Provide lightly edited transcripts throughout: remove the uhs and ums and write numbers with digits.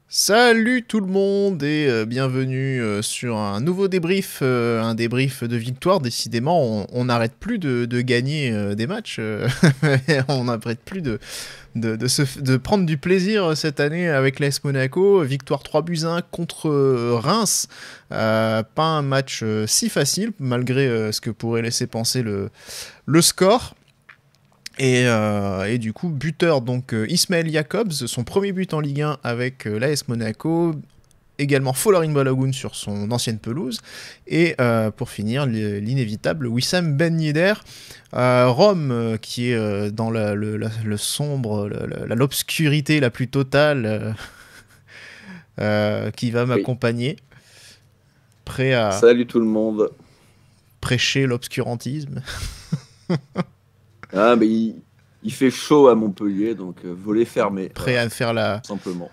Salut tout le monde et bienvenue sur un nouveau débrief, un débrief de victoire. Décidément, on n'arrête plus de gagner des matchs, on n'arrête plus de prendre du plaisir cette année avec l'AS Monaco. Victoire 3-1 contre Reims. Pas un match si facile, malgré ce que pourrait laisser penser le score. Et du coup, buteur donc Ismaël Jacobs, son premier but en Ligue 1 avec l'AS Monaco, également Folarin Balogun sur son ancienne pelouse, et pour finir, l'inévitable Wissam Ben Yedder, Rome qui est dans le sombre, l'obscurité la plus totale, qui va Oui. m'accompagner, prêt à Salut tout le monde. prêcher l'obscurantisme. Ah, mais il fait chaud à Montpellier, donc volet fermé, Prêt à voilà, faire simplement.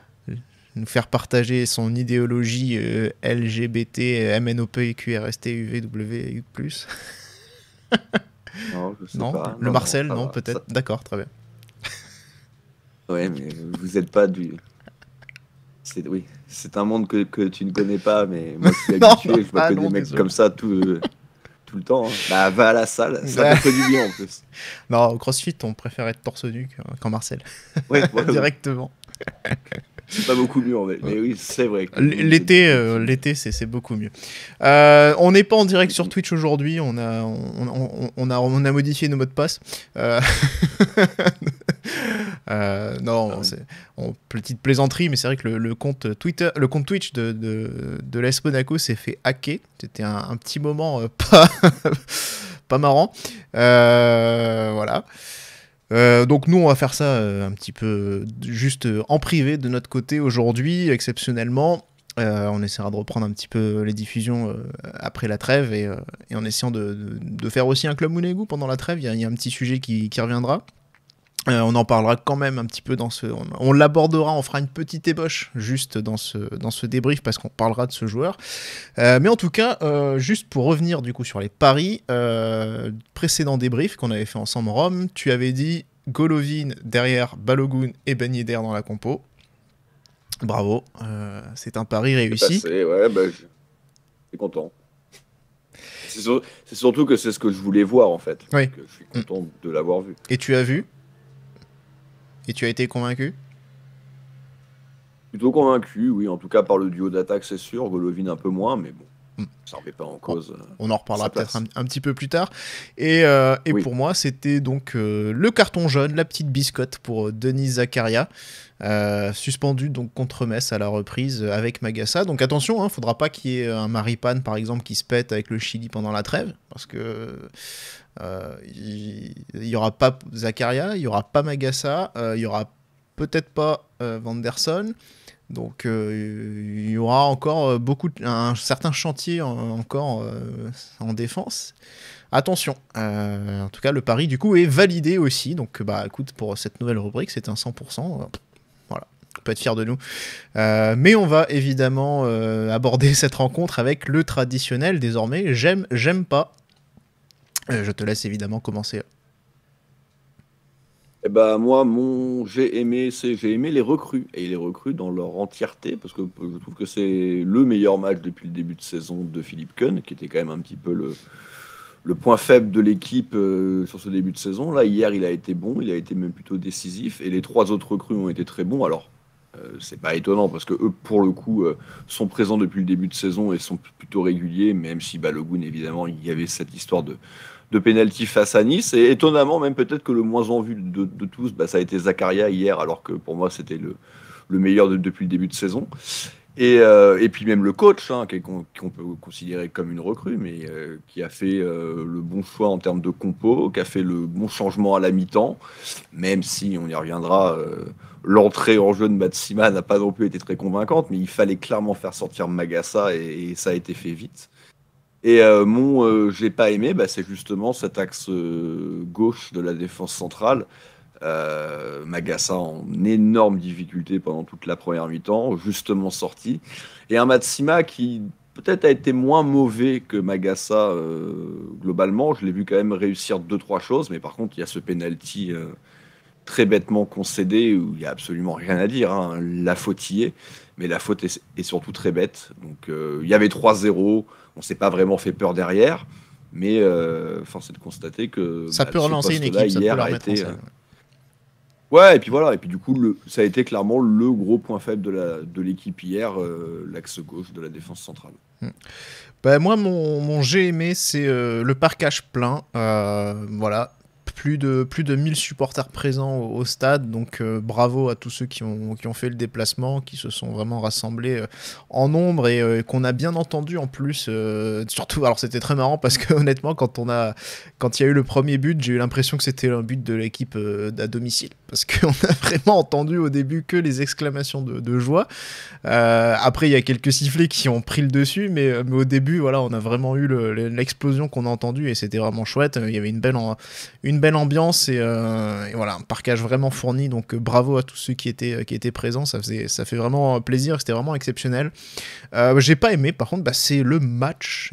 nous faire partager son idéologie LGBT, MNOP, QRST, UVW, U+. Non, je sais Non, pas. le Non, non, Marcel, ça non, va. peut-être. D'accord, très bien. Ouais, mais vous êtes pas du. Oui, c'est un monde que tu ne connais pas, mais moi je suis Non, habitué, je vois ah que des non, mecs désolé. comme ça tout le temps, hein. Bah, va à la salle, ça te fait du bien en plus. Non, au CrossFit, on préfère être torse nu qu'en Marcel. Ouais, ouais, ouais. Directement. C'est pas beaucoup mieux en fait. Ouais. Mais oui, c'est vrai que vous êtes L'été, beaucoup plus. c'est beaucoup mieux. On n'est pas en direct sur Twitch aujourd'hui. On a modifié nos mots de passe. Euh, Ah non, ouais. petite plaisanterie, mais c'est vrai que le compte Twitter, le compte Twitch de l'AS Monaco s'est fait hacker. C'était un petit moment pas marrant. Voilà. Donc nous on va faire ça un petit peu juste en privé de notre côté aujourd'hui, exceptionnellement. On essaiera de reprendre un petit peu les diffusions après la trêve et en essayant de faire aussi un club Mounegou pendant la trêve. Il y a un petit sujet qui reviendra. On en parlera quand même un petit peu on l'abordera, on fera une petite ébauche juste dans ce débrief parce qu'on parlera de ce joueur. Mais en tout cas, juste pour revenir du coup sur les paris, précédent débrief qu'on avait fait ensemble en Rome, tu avais dit Golovin derrière Balogun et Ben Yedder dans la compo. Bravo, c'est un pari C'est réussi. passé, ouais, bah, je suis content. C'est surtout que c'est ce que je voulais voir en fait. Oui. Donc je suis content de l'avoir vu. Et tu as vu. Et tu as été convaincu. Plutôt convaincu, oui, en tout cas par le duo d'attaque, c'est sûr. Golovin un peu moins, mais bon, ça ne remet pas en On, cause on en reparlera sa peut-être un, place. un petit peu plus tard. Et Oui, pour moi, c'était donc le carton jaune, la petite biscotte pour Denis Zakaria, suspendu donc contre Metz à la reprise avec Magassa. Donc attention, il ne faudra pas qu'il y ait un Maripane par exemple qui se pète avec le Chili pendant la trêve, parce que il n'y aura pas Zakaria, il n'y aura pas Magassa, il n'y aura peut-être pas Vanderson. Donc il y aura encore un certain chantier encore en défense. Attention, en tout cas le pari du coup est validé aussi. Donc bah écoute, pour cette nouvelle rubrique c'est un 100%. Voilà, on peut être fier de nous. Mais on va évidemment aborder cette rencontre avec le traditionnel désormais. J'aime pas. Je te laisse évidemment commencer. et bah moi, j'ai aimé les recrues et les recrues dans leur entièreté parce que je trouve que c'est le meilleur match depuis le début de saison de Philippe Keun, qui était quand même un petit peu le point faible de l'équipe sur ce début de saison. Là, hier, il a été bon, il a été même plutôt décisif et les trois autres recrues ont été très bons. Alors, c'est pas étonnant parce que eux, pour le coup, sont présents depuis le début de saison et sont plutôt réguliers, même si Balogun, évidemment, il y avait cette histoire de penalty face à Nice. Et étonnamment, même peut-être que le moins en vue de tous, bah, ça a été Zakaria hier, alors que pour moi, c'était le meilleur depuis le début de saison. Et puis même le coach, hein, qu'on peut considérer comme une recrue, mais qui a fait le bon choix en termes de compo, qui a fait le bon changement à la mi-temps, même si on y reviendra, l'entrée en jeu de Matsima n'a pas non plus été très convaincante, mais il fallait clairement faire sortir Magassa et ça a été fait vite. Et j'ai pas aimé, bah, c'est justement cet axe gauche de la défense centrale. Magassa en énorme difficulté pendant toute la première mi-temps, justement sorti. Et un Matsima qui peut-être a été moins mauvais que Magassa globalement. Je l'ai vu quand même réussir deux, trois choses, mais par contre, il y a ce penalty très bêtement concédé, où il n'y a absolument rien à dire, hein. La faute y est, mais la faute est surtout très bête. Donc il y avait 3-0, on ne s'est pas vraiment fait peur derrière, mais force est de constater que Ça peut ce relancer une poste-là équipe, ça peut hier la a remettre en été... selle. Ouais, et puis voilà, et puis du coup, ça a été clairement le gros point faible de l'équipe hier, l'axe gauche de la défense centrale. Bah, moi, mon j'ai aimé, c'est le parquage plein. Voilà. Plus de 1000 supporters présents au stade, donc bravo à tous ceux qui ont fait le déplacement, qui se sont vraiment rassemblés en nombre et qu'on a bien entendu en plus. Surtout, alors c'était très marrant parce que honnêtement, quand il y a eu le premier but, j'ai eu l'impression que c'était un but de l'équipe à domicile parce qu'on a vraiment entendu au début que les exclamations de joie. Après, il y a quelques sifflets qui ont pris le dessus, mais au début, voilà, on a vraiment eu l'explosion qu'on a entendue et c'était vraiment chouette. Il y avait une belle ambiance et voilà, un parquage vraiment fourni. Donc bravo à tous ceux qui étaient présents. Ça fait vraiment plaisir. C'était vraiment exceptionnel. J'ai pas aimé, par contre, c'est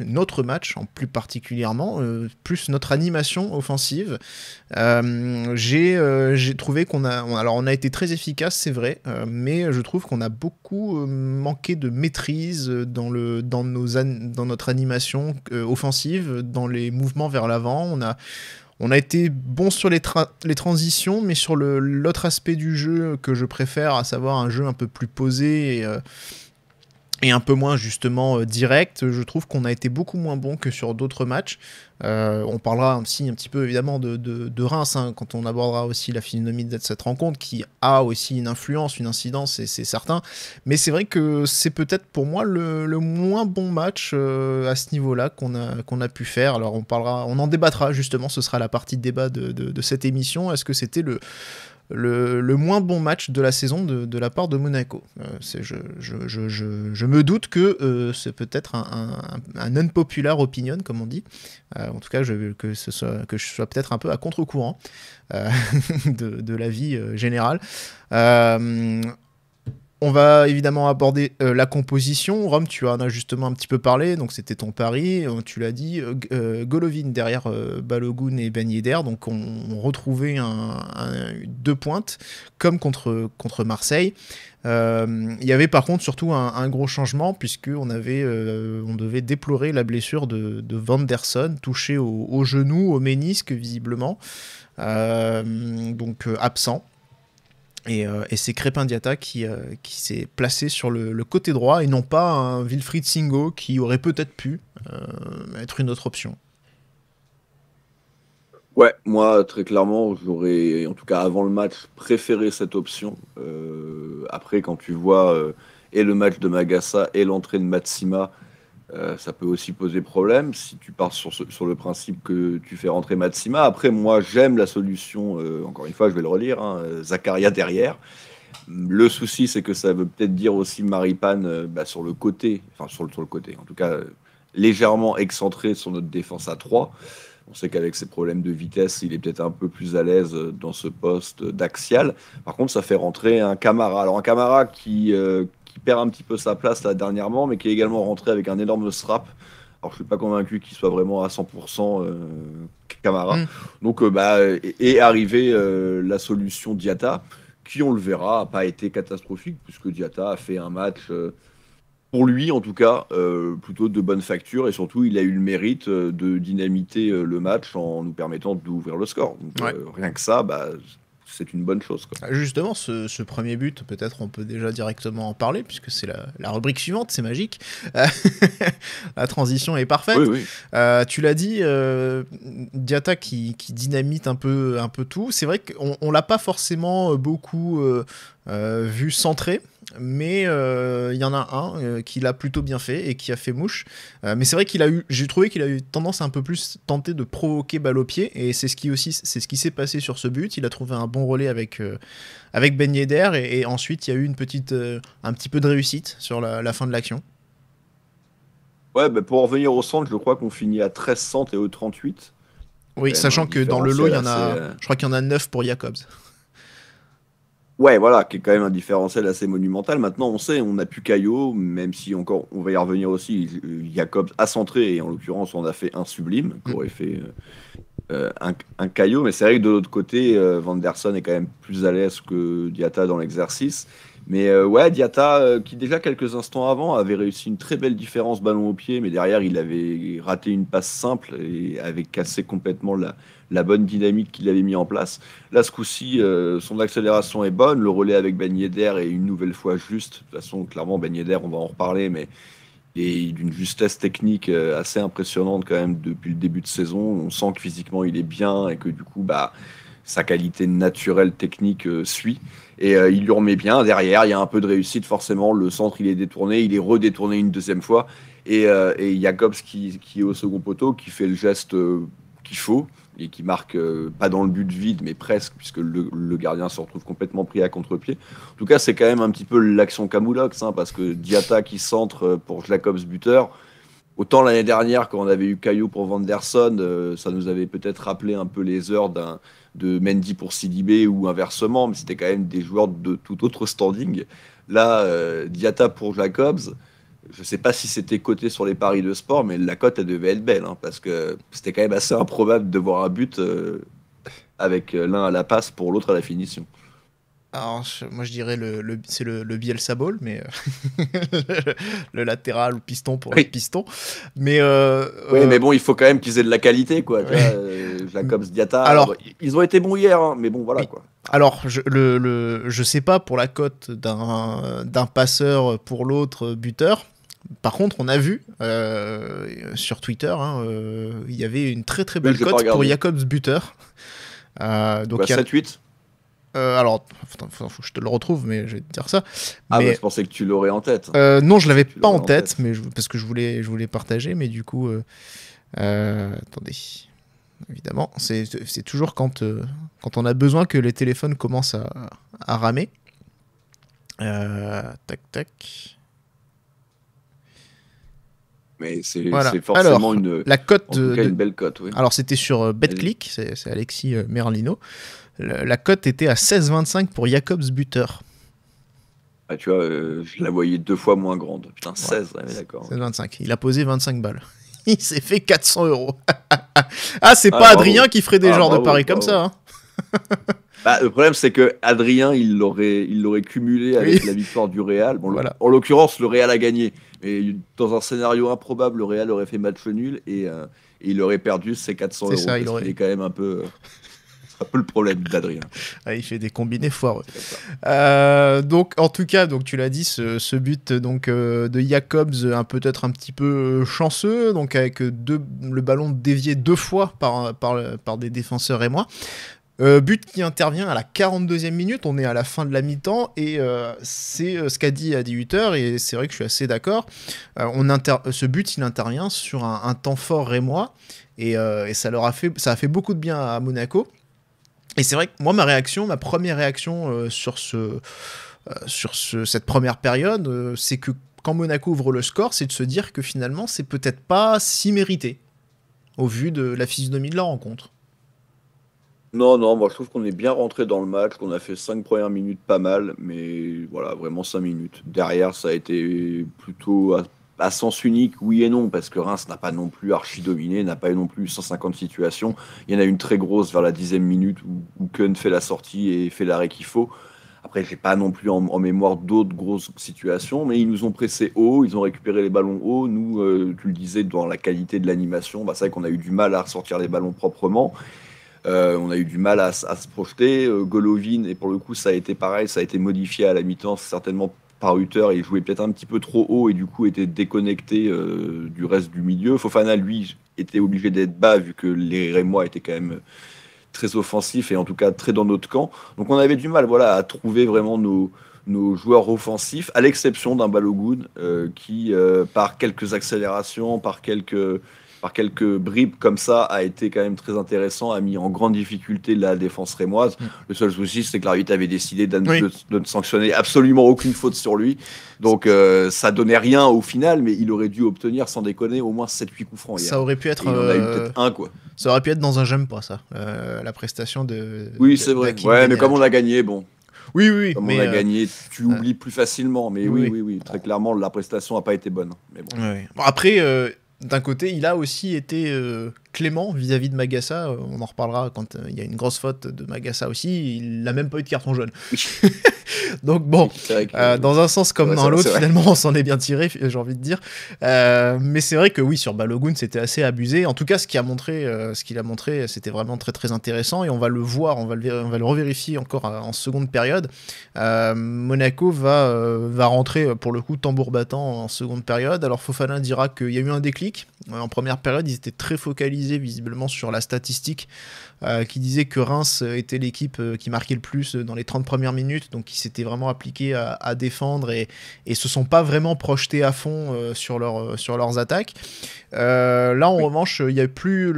notre match en plus particulièrement, plus notre animation offensive. J'ai trouvé on a été très efficace, c'est vrai, mais je trouve qu'on a beaucoup manqué de maîtrise dans notre animation offensive, dans les mouvements vers l'avant. On a été bon sur les transitions, mais sur l'autre aspect du jeu que je préfère, à savoir un jeu un peu plus posé et un peu moins justement direct, je trouve qu'on a été beaucoup moins bon que sur d'autres matchs. On parlera aussi un petit peu évidemment de Reims, hein, quand on abordera aussi la physionomie de cette rencontre, qui a aussi une influence, une incidence, c'est certain. Mais c'est vrai que c'est peut-être pour moi le moins bon match à ce niveau-là qu'on a pu faire. Alors on en débattra justement, ce sera la partie de débat de cette émission. Est-ce que c'était le moins bon match de la saison de la part de Monaco? Je me doute que c'est peut-être un unpopular opinion, comme on dit. En tout cas, que je sois peut-être un peu à contre-courant de l'avis général. On va évidemment aborder la composition. Rome, tu en as justement un petit peu parlé, donc c'était ton pari, tu l'as dit. Golovin derrière Balogun et Ben Yedder, donc on retrouvait deux pointes, comme contre Marseille. Il y avait par contre surtout un gros changement, puisqu'on devait déplorer la blessure de Vanderson, touché au genou, au ménisque visiblement, donc absent. Et c'est Crépin Diatta qui s'est placé sur le côté droit et non pas un Wilfried Singo qui aurait peut-être pu être une autre option. Ouais, moi très clairement, j'aurais, en tout cas avant le match, préféré cette option. Après, quand tu vois et le match de Magassa et l'entrée de Matsima, ça peut aussi poser problème si tu pars sur le principe que tu fais rentrer Matsima. Après, moi, j'aime la solution, encore une fois, je vais le relire, hein, Zakaria derrière. Le souci, c'est que ça veut peut-être dire aussi Maripane sur le côté, enfin sur le côté, en tout cas légèrement excentré sur notre défense à 3. On sait qu'avec ses problèmes de vitesse, il est peut-être un peu plus à l'aise dans ce poste d'axial. Par contre, ça fait rentrer un Camara. Alors un Camara qui perd un petit peu sa place là dernièrement, mais qui est également rentré avec un énorme strap. Alors je suis pas convaincu qu'il soit vraiment à 100% Camara. Donc est arrivée la solution Diatta, qui on le verra, n'a pas été catastrophique, puisque Diatta a fait un match pour lui en tout cas, plutôt de bonne facture, et surtout il a eu le mérite de dynamiter le match en nous permettant d'ouvrir le score. Donc Ouais. rien que ça, c'est une bonne chose, quoi. Justement, ce premier but, peut-être on peut déjà directement en parler, puisque c'est la rubrique suivante, c'est magique. La transition est parfaite. Oui, oui. Tu l'as dit, Diatta qui dynamite un peu tout. C'est vrai qu'on l'a pas forcément beaucoup vu centrer, mais il y en a un qui l'a plutôt bien fait et qui a fait mouche. Mais c'est vrai j'ai trouvé qu'il a eu tendance à un peu plus tenter de provoquer balle au pied, et c'est ce qui s'est passé sur ce but. Il a trouvé un bon relais avec Ben Yedder, et ensuite il y a eu un petit peu de réussite sur la fin de l'action. Ouais, pour en revenir au centre, je crois qu'on finit à 13 centres et eux 38. Oui, sachant que dans le lot, je crois qu'il y en a 9 pour Jacobs. Ouais, voilà, qui est quand même un différentiel assez monumental. Maintenant, on sait, on n'a plus Caillot, même si encore, on va y revenir aussi, Jacobs a centré, et en l'occurrence, on a fait un sublime, qui aurait fait un caillot, mais c'est vrai que de l'autre côté, Vanderson est quand même plus à l'aise que Diatta dans l'exercice. Mais ouais, Diatta, qui déjà quelques instants avant avait réussi une très belle différence ballon au pied, mais derrière il avait raté une passe simple et avait cassé complètement la bonne dynamique qu'il avait mis en place. Là, ce coup-ci, son accélération est bonne, le relais avec Ben Yedder est une nouvelle fois juste. De toute façon, clairement, Ben Yedder, on va en reparler, mais et d'une justesse technique assez impressionnante quand même depuis le début de saison. On sent que physiquement il est bien et que du coup bah sa qualité naturelle technique suit et il lui remet bien derrière. Il y a un peu de réussite forcément. Le centre il est détourné, il est redétourné une deuxième fois et Jacobs qui est au second poteau qui fait le geste qu'il faut et qui marque pas dans le but vide mais presque puisque le gardien se retrouve complètement pris à contre-pied. En tout cas, c'est quand même un petit peu l'action Camoulox, hein, parce que Diatta qui centre pour Jacobs buteur. Autant l'année dernière, quand on avait eu Caillou pour Vanderson, ça nous avait peut-être rappelé un peu les heures de Mendy pour Sidibé ou inversement, mais c'était quand même des joueurs de tout autre standing. Là, Diatta pour Jacobs, je ne sais pas si c'était coté sur les paris de sport, mais la cote, elle devait être belle, hein, parce que c'était quand même assez improbable de voir un but avec l'un à la passe pour l'autre à la finition. Alors, moi je dirais c'est le Bielsa Ball, mais le latéral ou piston pour Oui. être piston. Mais, Oui, mais bon, il faut quand même qu'ils aient de la qualité, quoi. Tu vois, Jacobs, Diatta, alors, ils ont été bons hier, hein, mais bon, voilà, oui. quoi. Alors, je sais pas pour la cote d'un passeur pour l'autre buteur. Par contre, on a vu sur Twitter, hein, il y avait une très très Oui, belle j'ai pas cote pour regardé. Jacobs buteur. Donc Quoi, il y a 7-8? alors, faut que je te le retrouve, mais je vais te dire ça. Ah, bah, Mais je pensais que tu l'aurais en tête. non, je Je pensais l'avais que tu pas l'aurais en en tête, tête. mais parce que je voulais partager, mais du coup, attendez. Évidemment, c'est toujours quand on a besoin que les téléphones commencent à ramer. Tac, tac. Mais c'est Voilà. forcément Alors, une, la cote en tout cas, une belle cote, oui. alors, c'était sur Vas-y. BetClick, c'est Alexis Merlino. La cote était à 16,25 pour Jacobs buteur. Ah, tu vois, je la voyais 2 fois moins grande. Putain, Voilà. 16, ouais, d'accord. Ok. 16,25. Il a posé 25 balles. Il s'est fait 400 euros. Ah, c'est Ah, pas bravo. Adrien qui ferait des Ah, genres de bravo, paris comme bravo. ça. Hein. Bah, le problème, c'est que Adrien, il l'aurait cumulé Oui, avec la victoire du Real. Bon, voilà. en l'occurrence, le Real a gagné. Mais dans un scénario improbable, le Real aurait fait match nul et il aurait perdu ses 400 C'est euros ça, il parce qu'il aurait. est quand même un peu le problème d'Adrien. Ah, il fait des combinés foireux. C'est comme ça. Donc, en tout cas, donc tu l'as dit, ce but donc de Jacobs, peut-être un petit peu chanceux, donc avec le ballon dévié 2 fois par des défenseurs et moi. But qui intervient à la 42e minute, on est à la fin de la mi-temps et c'est ce qu'a dit à 18h et c'est vrai que je suis assez d'accord. Ce but il intervient sur un temps fort rémois et ça a fait beaucoup de bien à Monaco. Et c'est vrai que moi ma première réaction cette première période, c'est que quand Monaco ouvre le score, c'est de se dire que finalement c'est peut-être pas si mérité au vu de la physionomie de la rencontre. Non, non, moi je trouve qu'on est bien rentré dans le match, qu'on a fait 5 premières minutes pas mal, mais voilà, vraiment 5 minutes. Derrière, ça a été plutôt à sens unique, oui et non, parce que Reims n'a pas non plus archi dominé, n'a pas eu non plus 150 situations. Il y en a une très grosse vers la 10e minute où Keun fait la sortie et fait l'arrêt qu'il faut. Après, j'ai pas non plus en mémoire d'autres grosses situations, mais ils nous ont pressé haut, ils ont récupéré les ballons hauts. Nous, tu le disais, dans la qualité de l'animation, bah, c'est vrai qu'on a eu du mal à ressortir les ballons proprement. On a eu du mal à se projeter. Golovin, et pour le coup, ça a été pareil, ça a été modifié à la mi-temps, certainement par Hutter. Il jouait peut-être un petit peu trop haut et du coup était déconnecté du reste du milieu. Fofana, lui, était obligé d'être bas vu que les Rémois étaient quand même très offensifs et en tout cas très dans notre camp. Donc on avait du mal voilà, à trouver vraiment nos joueurs offensifs, à l'exception d'un Balogun qui, par quelques accélérations, par quelques bribes comme ça, a été quand même très intéressant, a mis en grande difficulté la défense rémoise. Mm. Le seul souci, c'est que l'arbitre avait décidé Oui. de ne sanctionner absolument aucune faute sur lui. Donc ça donnait rien au final, mais il aurait dû obtenir, sans déconner, au moins 7-8 coups francs hier. Ça aurait pu Et être, il en a eu peut-être un, quoi. ça aurait pu être dans un j'aime pas ça, la prestation Oui, c'est vrai. d'Hakim Ouais, mais Ben comme on Hadj. a gagné, bon. Oui, oui, oui, Comme on mais a gagné, tu oublies plus facilement. Mais oui, oui. oui, oui. Très clairement, la prestation n'a pas été bonne. Mais bon. Ouais. Bon, après, d'un côté, il a aussi été clément vis-à-vis de Magassa. On en reparlera quand il y a une grosse faute de Magassa aussi. Il n'a même pas eu de carton jaune. Donc bon, dans un sens comme dans l'autre, finalement, on s'en est bien tiré, j'ai envie de dire. Mais c'est vrai que oui, sur Balogun, c'était assez abusé. En tout cas, ce qu'il a montré, c'était vraiment très très intéressant. Et on va le voir, on va le revérifier encore en seconde période. Monaco va rentrer pour le coup tambour battant en seconde période. Alors Fofana dira qu'il y a eu un déclic. En première période, ils étaient très focalisés visiblement sur la statistique qui disait que Reims était l'équipe qui marquait le plus dans les 30 premières minutes, donc ils s'étaient vraiment appliqués à défendre et se sont pas vraiment projetés à fond sur leurs attaques. Là en revanche, il y a plus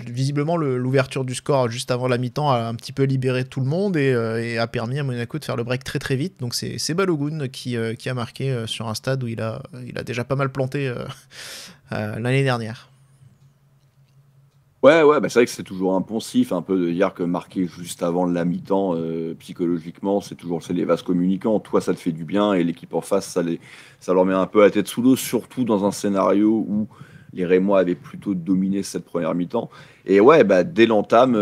visiblement l'ouverture du score juste avant la mi-temps a un petit peu libéré tout le monde et a permis à Monaco de faire le break très très vite. Donc c'est Balogun qui a marqué sur un stade où il a déjà pas mal planté l'année dernière. Ouais, bah c'est vrai que c'est toujours impensif un peu de dire que marquer juste avant la mi-temps, psychologiquement, c'est les vases communicants. Toi, ça te fait du bien et l'équipe en face, ça leur met un peu la tête sous l'eau, surtout dans un scénario où les Rémois avaient plutôt dominé cette première mi-temps. Et ouais, bah, dès l'entame,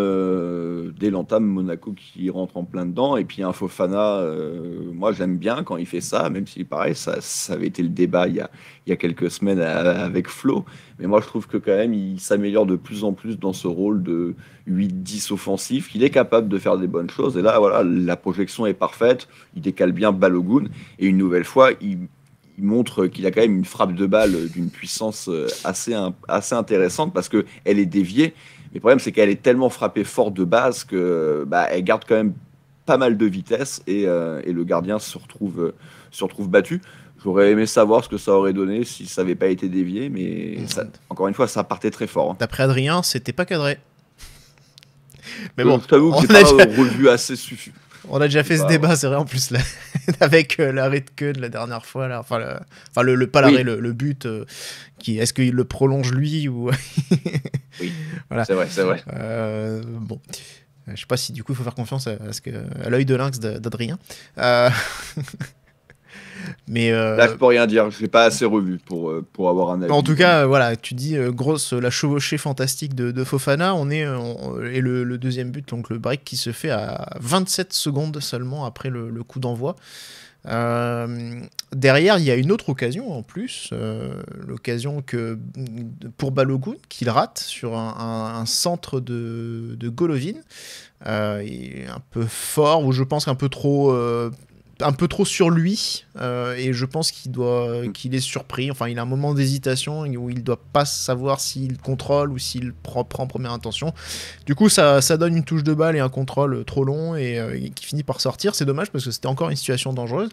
Monaco qui rentre en plein dedans. Et puis un Fofana, moi j'aime bien quand il fait ça, même si pareil, ça avait été le débat il y a quelques semaines avec Flo. Mais moi je trouve que quand même il s'améliore de plus en plus dans ce rôle de 8-10 offensif. Il est capable de faire des bonnes choses. Et là, voilà, la projection est parfaite. Il décale bien Balogun. Et une nouvelle fois, il montre qu'il a quand même une frappe de balle d'une puissance assez intéressante parce qu'elle est déviée. Mais le problème, c'est qu'elle est tellement frappée fort de base que elle garde quand même pas mal de vitesse et le gardien se retrouve battu. J'aurais aimé savoir ce que ça aurait donné si ça n'avait pas été dévié, mais encore une fois, ça partait très fort. D'après Adrien, c'était pas cadré. Mais bon, je t'avoue que j'ai pas revu assez suffi. On a déjà fait ce débat, c'est vrai, en plus, là, avec l'arrêt de queue de la dernière fois. Là, le but, est-ce qu'il le prolonge lui ou... Oui, voilà. C'est vrai. Bon, je sais pas si du coup il faut faire confiance à l'œil de lynx d'Adrien. Mais là, je peux rien dire, je l'ai pas assez revu pour avoir un avis. En tout cas, voilà, tu dis la chevauchée fantastique de Fofana. Et le deuxième but, donc le break qui se fait à 27 secondes seulement après le coup d'envoi. Derrière, il y a une autre occasion en plus, l'occasion pour Balogun qu'il rate sur un centre de Golovin, un peu fort, ou je pense un peu trop sur lui, et je pense qu'il est surpris. Enfin, il a un moment d'hésitation où il doit pas savoir s'il contrôle ou s'il prend première intention. Du coup, ça donne une touche de balle et un contrôle trop long et qui finit par sortir. C'est dommage parce que c'était encore une situation dangereuse.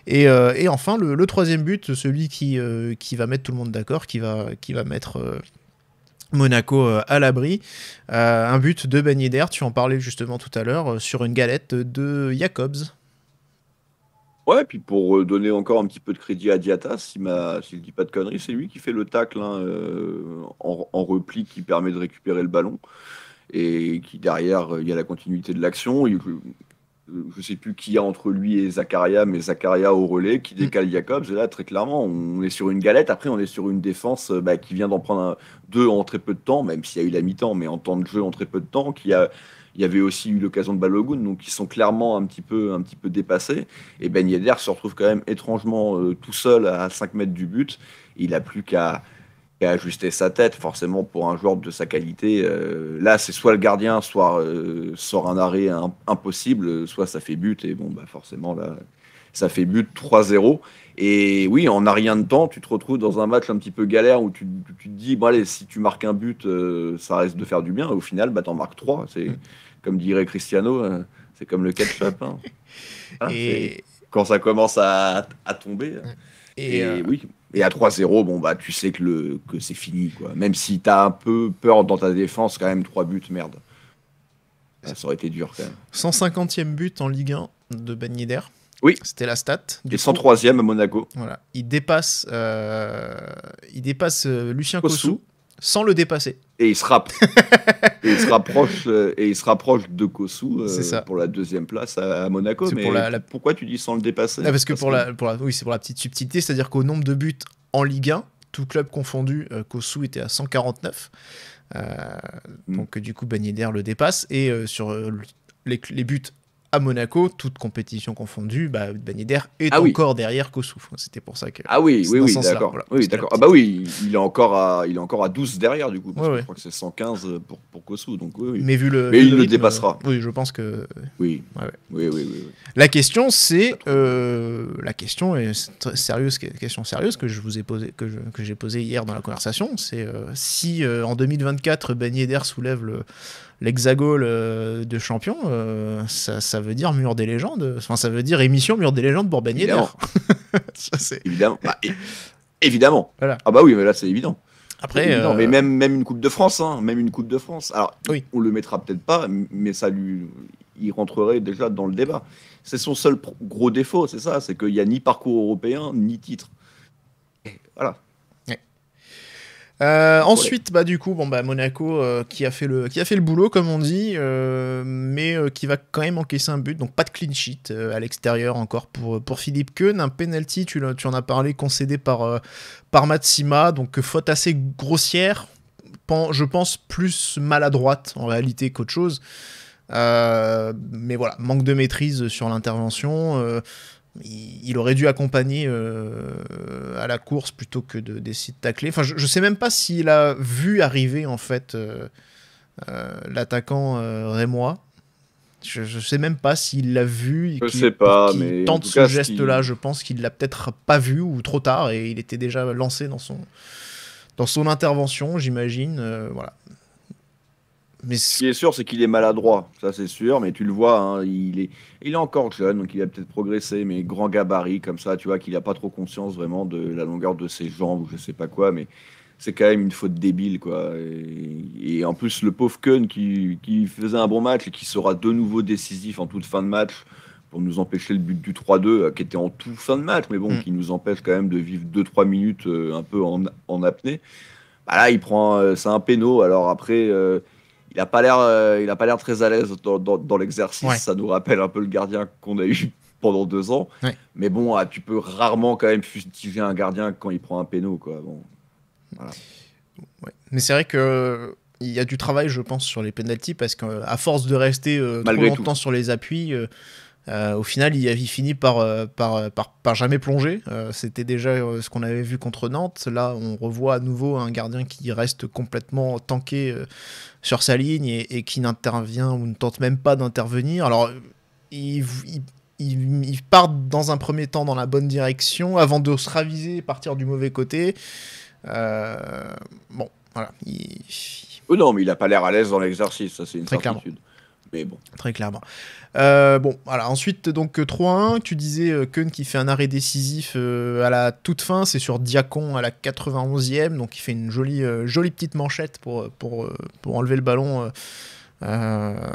Et enfin, le troisième but, celui qui va mettre tout le monde d'accord, qui va mettre Monaco à l'abri. Un but de Ben Yedder, tu en parlais justement tout à l'heure, sur une galette de Jacobs. Ouais, puis pour donner encore un petit peu de crédit à Diatta, s'il ne dit pas de conneries, c'est lui qui fait le tacle en repli qui permet de récupérer le ballon et qui derrière, il y a la continuité de l'action. Je ne sais plus qui y a entre lui et Zakaria, mais Zakaria au relais qui décale Jacobs. Et là, très clairement, on est sur une galette. Après, on est sur une défense qui vient d'en prendre deux en très peu de temps, même s'il y a eu la mi-temps, mais en temps de jeu en très peu de temps, il y avait aussi eu l'occasion de Balogun, donc ils sont clairement un petit peu dépassés. Et Ben Yedder se retrouve quand même étrangement tout seul à 5 mètres du but. Il n'a plus qu'à ajuster sa tête. Forcément, pour un joueur de sa qualité, là, c'est soit le gardien, soit sort un arrêt impossible, soit ça fait but. Et bon, forcément, là, ça fait but 3-0. Et oui, en n'a rien de temps, tu te retrouves dans un match un petit peu galère où tu te dis, bon allez, si tu marques un but, ça risque de faire du bien. Et au final, t'en marques 3. C'est, comme dirait Cristiano, c'est comme le ketchup. Hein. Voilà, quand ça commence à tomber. Et oui, et à 3-0, tu sais que c'est fini, quoi. Même si tu as un peu peur dans ta défense, quand même, 3 buts, merde. Ça aurait été dur, quand même. 150e but en Ligue 1 de Ben Yedder. Oui, c'était la stat. Et 103e à Monaco. Voilà, il dépasse Lucien Kossou sans le dépasser. Et il se rapproche de Kossou pour la deuxième place à Monaco. Mais pourquoi tu dis sans le dépasser? Parce que c'est pour la petite subtilité, c'est-à-dire qu'au nombre de buts en Ligue 1, tout club confondu, Kossou était à 149. Donc du coup Ben Yedder le dépasse, et sur les buts à Monaco, toute compétition confondue, Ben Yedder est encore derrière Kossou. C'était pour ça que... oui, d'accord. Voilà. Oui, d'accord. Ah bah oui, il est encore à 12 derrière, du coup, parce que je crois que c'est 115 pour Kossou, donc oui. Mais vu le il rythme, le dépassera. Oui, je pense que... Oui. Oui. La question, c'est... la question est question sérieuse que je vous ai posée, que j'ai posée hier dans la conversation, c'est si en 2024, Ben Yedder soulève l'hexagone de champion, ça veut dire mur des légendes. Enfin, ça veut dire émission mur des légendes pour Ben Yedder. Évidemment. Évidemment. Voilà. Ah bah oui, mais là c'est évident. Après, évident. Mais même une Coupe de France, même une Coupe de France. Alors, oui. On le mettra peut-être pas, mais il rentrerait déjà dans le débat. C'est son seul gros défaut, c'est ça, c'est qu'il n'y a ni parcours européen ni titre. Et voilà. Ensuite, du coup, Monaco qui a fait le boulot, comme on dit, mais qui va quand même encaisser un but, donc pas de clean sheet à l'extérieur encore pour Philippe Keun. Un penalty, tu en as parlé, concédé par Matsima, donc faute assez grossière, je pense plus maladroite en réalité qu'autre chose. Mais voilà, manque de maîtrise sur l'intervention. Il aurait dû accompagner à la course plutôt que d'essayer de tacler. Enfin, je sais même pas s'il a vu arriver en fait l'attaquant rémois. Je sais même pas s'il l'a vu. Mais tente ce geste-là. Je pense qu'il l'a peut-être pas vu ou trop tard et il était déjà lancé dans son intervention, j'imagine. Voilà. Mais ce qui est sûr, c'est qu'il est maladroit, ça c'est sûr, mais tu le vois, il est encore jeune, donc il a peut-être progressé, mais grand gabarit comme ça, tu vois qu'il n'a pas trop conscience vraiment de la longueur de ses jambes ou je sais pas quoi, mais c'est quand même une faute débile, quoi. Et en plus, le pauvre Keun qui faisait un bon match et qui sera de nouveau décisif en toute fin de match pour nous empêcher le but du 3-2, qui était en toute fin de match, mais bon, qui nous empêche quand même de vivre 2-3 minutes un peu en apnée. Là, il prend, c'est un péno, alors après... il n'a pas l'air très à l'aise dans l'exercice. Ouais. Ça nous rappelle un peu le gardien qu'on a eu pendant 2 ans. Ouais. Mais bon, tu peux rarement quand même fustiger un gardien quand il prend un péno, quoi. Bon, voilà. Ouais. Mais c'est vrai que il y a du travail, je pense, sur les penalties parce qu'à force de rester trop longtemps sur les appuis, au final, il finit par jamais plonger. C'était déjà ce qu'on avait vu contre Nantes. Là, on revoit à nouveau un gardien qui reste complètement tanké sur sa ligne et qui n'intervient ou ne tente même pas d'intervenir. Alors, il part dans un premier temps dans la bonne direction avant de se raviser et partir du mauvais côté. Bon, voilà. Non, mais il n'a pas l'air à l'aise dans l'exercice, ça c'est une certitude. Clairement. Mais bon. Très clairement. Bon, voilà. Ensuite, donc 3-1, tu disais Keun qui fait un arrêt décisif à la toute fin, c'est sur Diacon à la 91e, donc il fait une jolie petite manchette pour enlever le ballon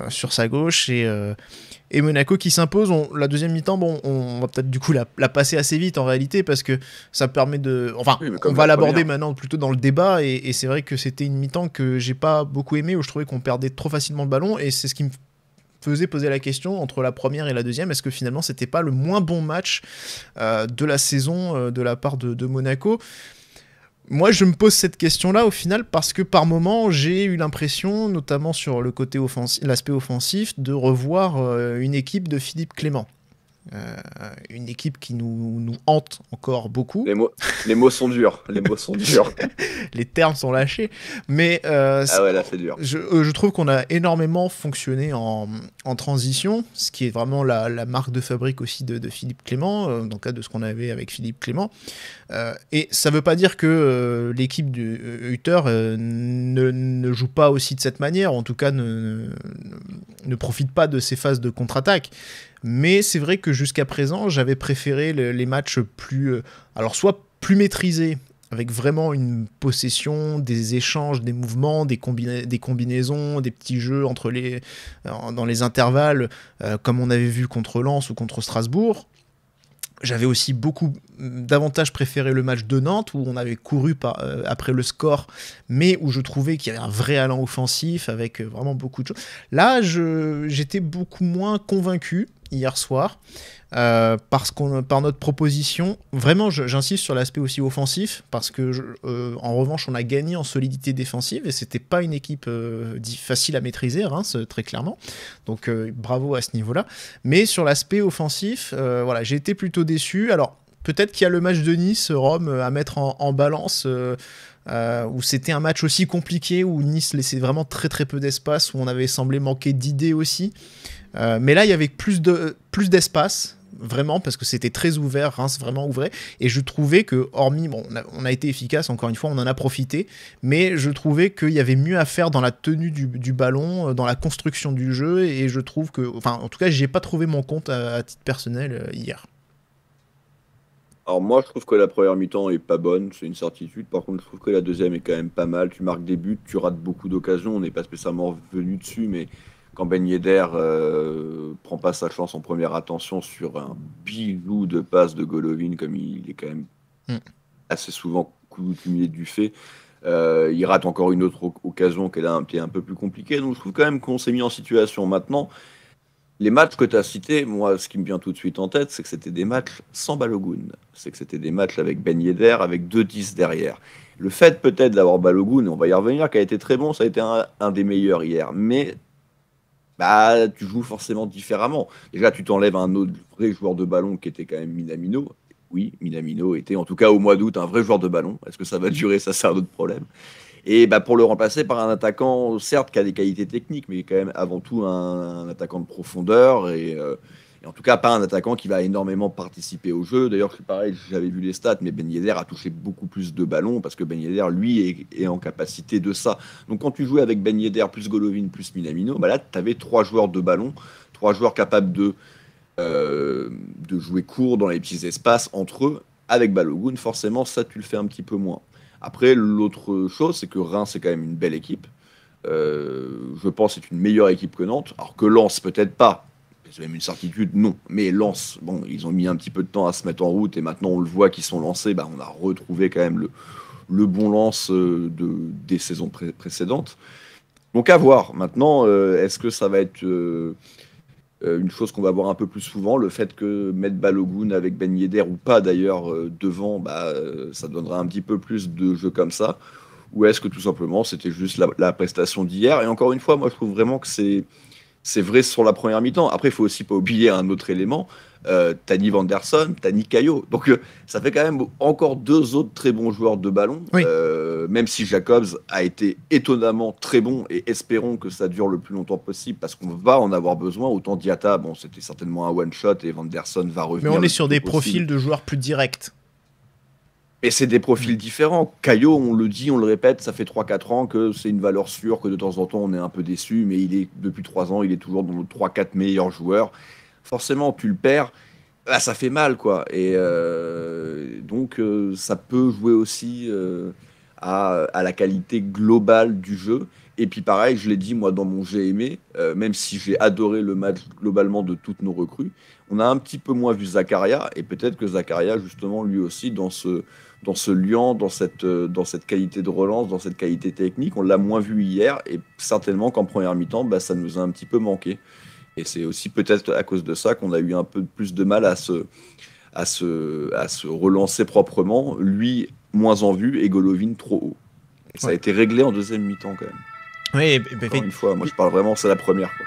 sur sa gauche et Monaco qui s'impose. La deuxième mi-temps, on va peut-être du coup la passer assez vite en réalité parce que ça permet de... Enfin, oui, on va l'aborder maintenant plutôt dans le débat et c'est vrai que c'était une mi-temps que j'ai pas beaucoup aimé où je trouvais qu'on perdait trop facilement le ballon et c'est ce qui me faisait poser la question entre la première et la deuxième, est-ce que finalement c'était pas le moins bon match de la saison de la part de Monaco? Moi, je me pose cette question-là au final parce que par moment, j'ai eu l'impression, notamment sur le côté l'aspect offensif, de revoir une équipe de Philippe Clément. Une équipe qui nous hante encore beaucoup. Les mots sont durs. Les mots sont durs. Les termes sont lâchés. Mais là, c'est dur. Je trouve qu'on a énormément fonctionné en transition, ce qui est vraiment la marque de fabrique aussi de Philippe Clément, dans le cas de ce qu'on avait avec Philippe Clément. Et ça ne veut pas dire que l'équipe du Hutter ne joue pas aussi de cette manière, en tout cas ne profite pas de ces phases de contre-attaque. Mais c'est vrai que jusqu'à présent, j'avais préféré les matchs alors soit plus maîtrisés, avec vraiment une possession, des échanges, des mouvements, des combinaisons, des petits jeux dans les intervalles, comme on avait vu contre Lens ou contre Strasbourg. J'avais aussi davantage préféré le match de Nantes, où on avait couru après le score, mais où je trouvais qu'il y avait un vrai allant offensif, avec vraiment beaucoup de choses. Là, j'étais beaucoup moins convaincu. hier soir. Par notre proposition, vraiment j'insiste sur l'aspect aussi offensif, parce que en revanche on a gagné en solidité défensive et c'était pas une équipe facile à maîtriser, Reims, très clairement, donc bravo à ce niveau là, mais sur l'aspect offensif, voilà, j'ai été plutôt déçu. Alors peut-être qu'il y a le match de Nice, Rome, à mettre en balance, où c'était un match aussi compliqué, où Nice laissait vraiment très très peu d'espace, où on avait semblé manquer d'idées aussi, mais là il y avait plus d'espace, vraiment, parce que c'était très ouvert, Reims vraiment ouvrait, et je trouvais que, hormis, bon, on a été efficace, encore une fois, on en a profité, mais je trouvais qu'il y avait mieux à faire dans la tenue du ballon, dans la construction du jeu, et je trouve que, enfin, en tout cas, j'ai pas trouvé mon compte à titre personnel hier. Alors moi, je trouve que la première mi-temps est pas bonne, c'est une certitude. Par contre, je trouve que la deuxième est quand même pas mal. Tu marques des buts, tu rates beaucoup d'occasions. On n'est pas spécialement revenu dessus, mais quand Ben Yedder prend pas sa chance en première attention sur un bijou de passe de Golovin, comme il est quand même Mm. assez souvent coutumier du fait, il rate encore une autre occasion qui est un peu plus compliquée. Donc je trouve quand même qu'on s'est mis en situation maintenant. Les matchs que tu as cités, moi, ce qui me vient tout de suite en tête, c'est que c'était des matchs sans Balogun. C'est que c'était des matchs avec Ben Yedder, avec 2-10 derrière. Le fait peut-être d'avoir Balogun, et on va y revenir, qui a été très bon, ça a été un des meilleurs hier. Mais bah, tu joues forcément différemment. Déjà, tu t'enlèves un autre vrai joueur de ballon qui était quand même Minamino. Oui, Minamino était, en tout cas au mois d'août, un vrai joueur de ballon. Est-ce que ça va durer? Ça, c'est un autre problème. Et bah, pour le remplacer par un attaquant, certes, qui a des qualités techniques, mais quand même avant tout un attaquant de profondeur. Et en tout cas, pas un attaquant qui va énormément participer au jeu. D'ailleurs, c'est pareil, j'avais vu les stats, mais Ben Yedder a touché beaucoup plus de ballons parce que Ben Yedder, lui, est en capacité de ça. Donc, quand tu jouais avec Ben Yedder plus Golovin plus Minamino, bah là, tu avais trois joueurs de ballon, trois joueurs capables de jouer court dans les petits espaces entre eux. Avec Balogun, forcément, ça, tu le fais un petit peu moins. Après, l'autre chose, c'est que Reims, c'est quand même une belle équipe. Je pense que c'est une meilleure équipe que Nantes. Alors que Lens, peut-être pas. C'est même une certitude, non. Mais Lens, bon, ils ont mis un petit peu de temps à se mettre en route et maintenant on le voit qu'ils sont lancés. Bah, on a retrouvé quand même le bon Lens des saisons précédentes. Donc à voir. Maintenant, est-ce que ça va être une chose qu'on va voir un peu plus souvent, le fait que mettre Balogun avec Ben Yedder ou pas d'ailleurs devant, ça donnera un petit peu plus de jeu comme ça. Ou est-ce que tout simplement c'était juste la prestation d'hier? Et encore une fois, moi je trouve vraiment que c'est vrai sur la première mi-temps. Après, il faut aussi pas oublier un autre élément. T'as Nick Anderson, t'as Nick Caillot. Donc ça fait quand même encore deux autres très bons joueurs de ballon. Oui. Même si Jacobs a été étonnamment très bon et espérons que ça dure le plus longtemps possible parce qu'on va en avoir besoin. Autant Diatta, bon, c'était certainement un one-shot et Vanderson va revenir. Mais on est sur des profils de joueurs plus directs. Et c'est des profils différents. Caillot, on le dit, on le répète, ça fait 3-4 ans que c'est une valeur sûre, que de temps en temps on est un peu déçu, mais depuis 3 ans, il est toujours dans nos 3-4 meilleurs joueurs. Forcément, tu le perds, bah, ça fait mal, quoi. Et donc, ça peut jouer aussi à la qualité globale du jeu. Et puis pareil, je l'ai dit moi dans mon j'ai aimé, même si j'ai adoré le match globalement de toutes nos recrues, on a un petit peu moins vu Zakaria, et peut-être que Zakaria, justement, lui aussi, dans ce liant, dans cette qualité de relance, dans cette qualité technique, on l'a moins vu hier, et certainement qu'en première mi-temps, bah, ça nous a un petit peu manqué. Et c'est aussi peut-être à cause de ça qu'on a eu un peu plus de mal à se relancer proprement. Lui, moins en vue, et Golovin trop haut. Et ça a été réglé en deuxième mi-temps quand même. Oui, Encore une fois, moi je parle vraiment, c'est la première, quoi.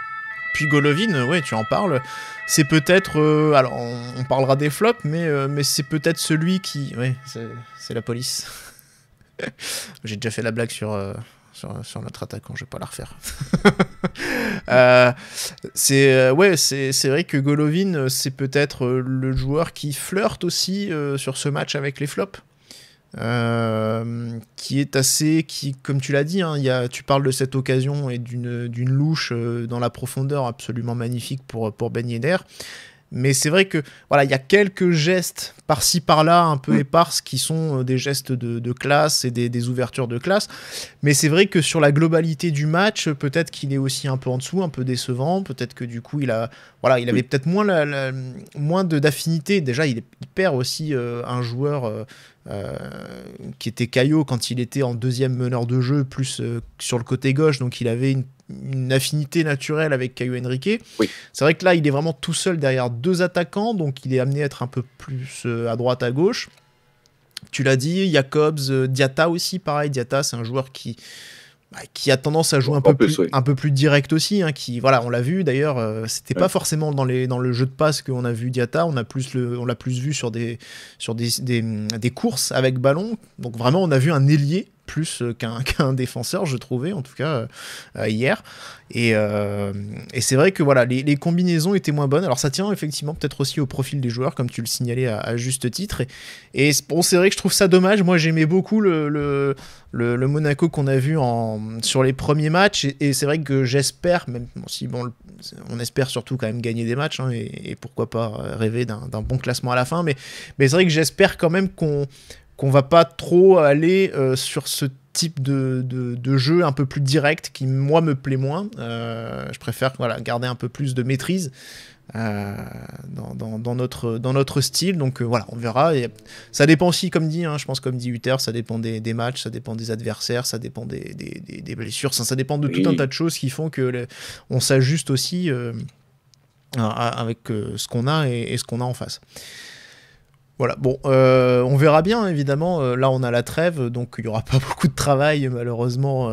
Puis Golovin, ouais, tu en parles. C'est peut-être, alors on parlera des flops, mais c'est peut-être celui qui, ouais, c'est la police. J'ai déjà fait la blague sur notre attaquant, je vais pas la refaire. C'est vrai que Golovin, c'est peut-être le joueur qui flirte aussi sur ce match avec les flops. Qui est assez, comme tu l'as dit, hein, tu parles de cette occasion et d'une louche dans la profondeur absolument magnifique pour Ben Yedder. Mais c'est vrai que voilà, il y a quelques gestes par-ci par-là un peu éparses qui sont des gestes de classe et des ouvertures de classe. Mais c'est vrai que sur la globalité du match, peut-être qu'il est aussi un peu en dessous, un peu décevant. Peut-être que du coup, il avait peut-être moins d'affinité. Déjà, il perd aussi un joueur qui était Caio quand il était en deuxième meneur de jeu, plus sur le côté gauche, donc il avait une affinité naturelle avec Caio Henrique. Oui. C'est vrai que là, il est vraiment tout seul derrière deux attaquants, donc il est amené à être un peu plus à droite, à gauche. Tu l'as dit, Jacobs, Diatta aussi, pareil. Diatta, c'est un joueur qui a tendance à jouer un peu plus direct aussi, hein, voilà, on l'a vu d'ailleurs, c'était pas forcément dans le jeu de passe qu'on a vu Diatta, on l'a plus vu sur des courses avec ballon, donc vraiment on a vu un ailier plus qu'un défenseur, je trouvais en tout cas hier, et c'est vrai que voilà, les combinaisons étaient moins bonnes. Alors ça tient effectivement peut-être aussi au profil des joueurs, comme tu le signalais à juste titre, et bon, c'est vrai que je trouve ça dommage. Moi j'aimais beaucoup le Monaco qu'on a vu sur les premiers matchs, et c'est vrai que j'espère, même si bon, on espère surtout quand même gagner des matchs, hein, et pourquoi pas rêver d'un bon classement à la fin, mais c'est vrai que j'espère quand même qu'on va pas trop aller sur ce type de jeu un peu plus direct qui, moi, me plaît moins. Je préfère garder un peu plus de maîtrise dans notre style. Donc voilà, on verra. Et ça dépend aussi, comme dit, hein, je pense, comme dit Uther, ça dépend des matchs, ça dépend des adversaires, ça dépend des blessures, ça dépend de tout un tas de choses qui font que on s'ajuste aussi avec ce qu'on a et ce qu'on a en face. Voilà, bon, on verra bien, évidemment. Là, on a la trêve, donc il n'y aura pas beaucoup de travail, malheureusement,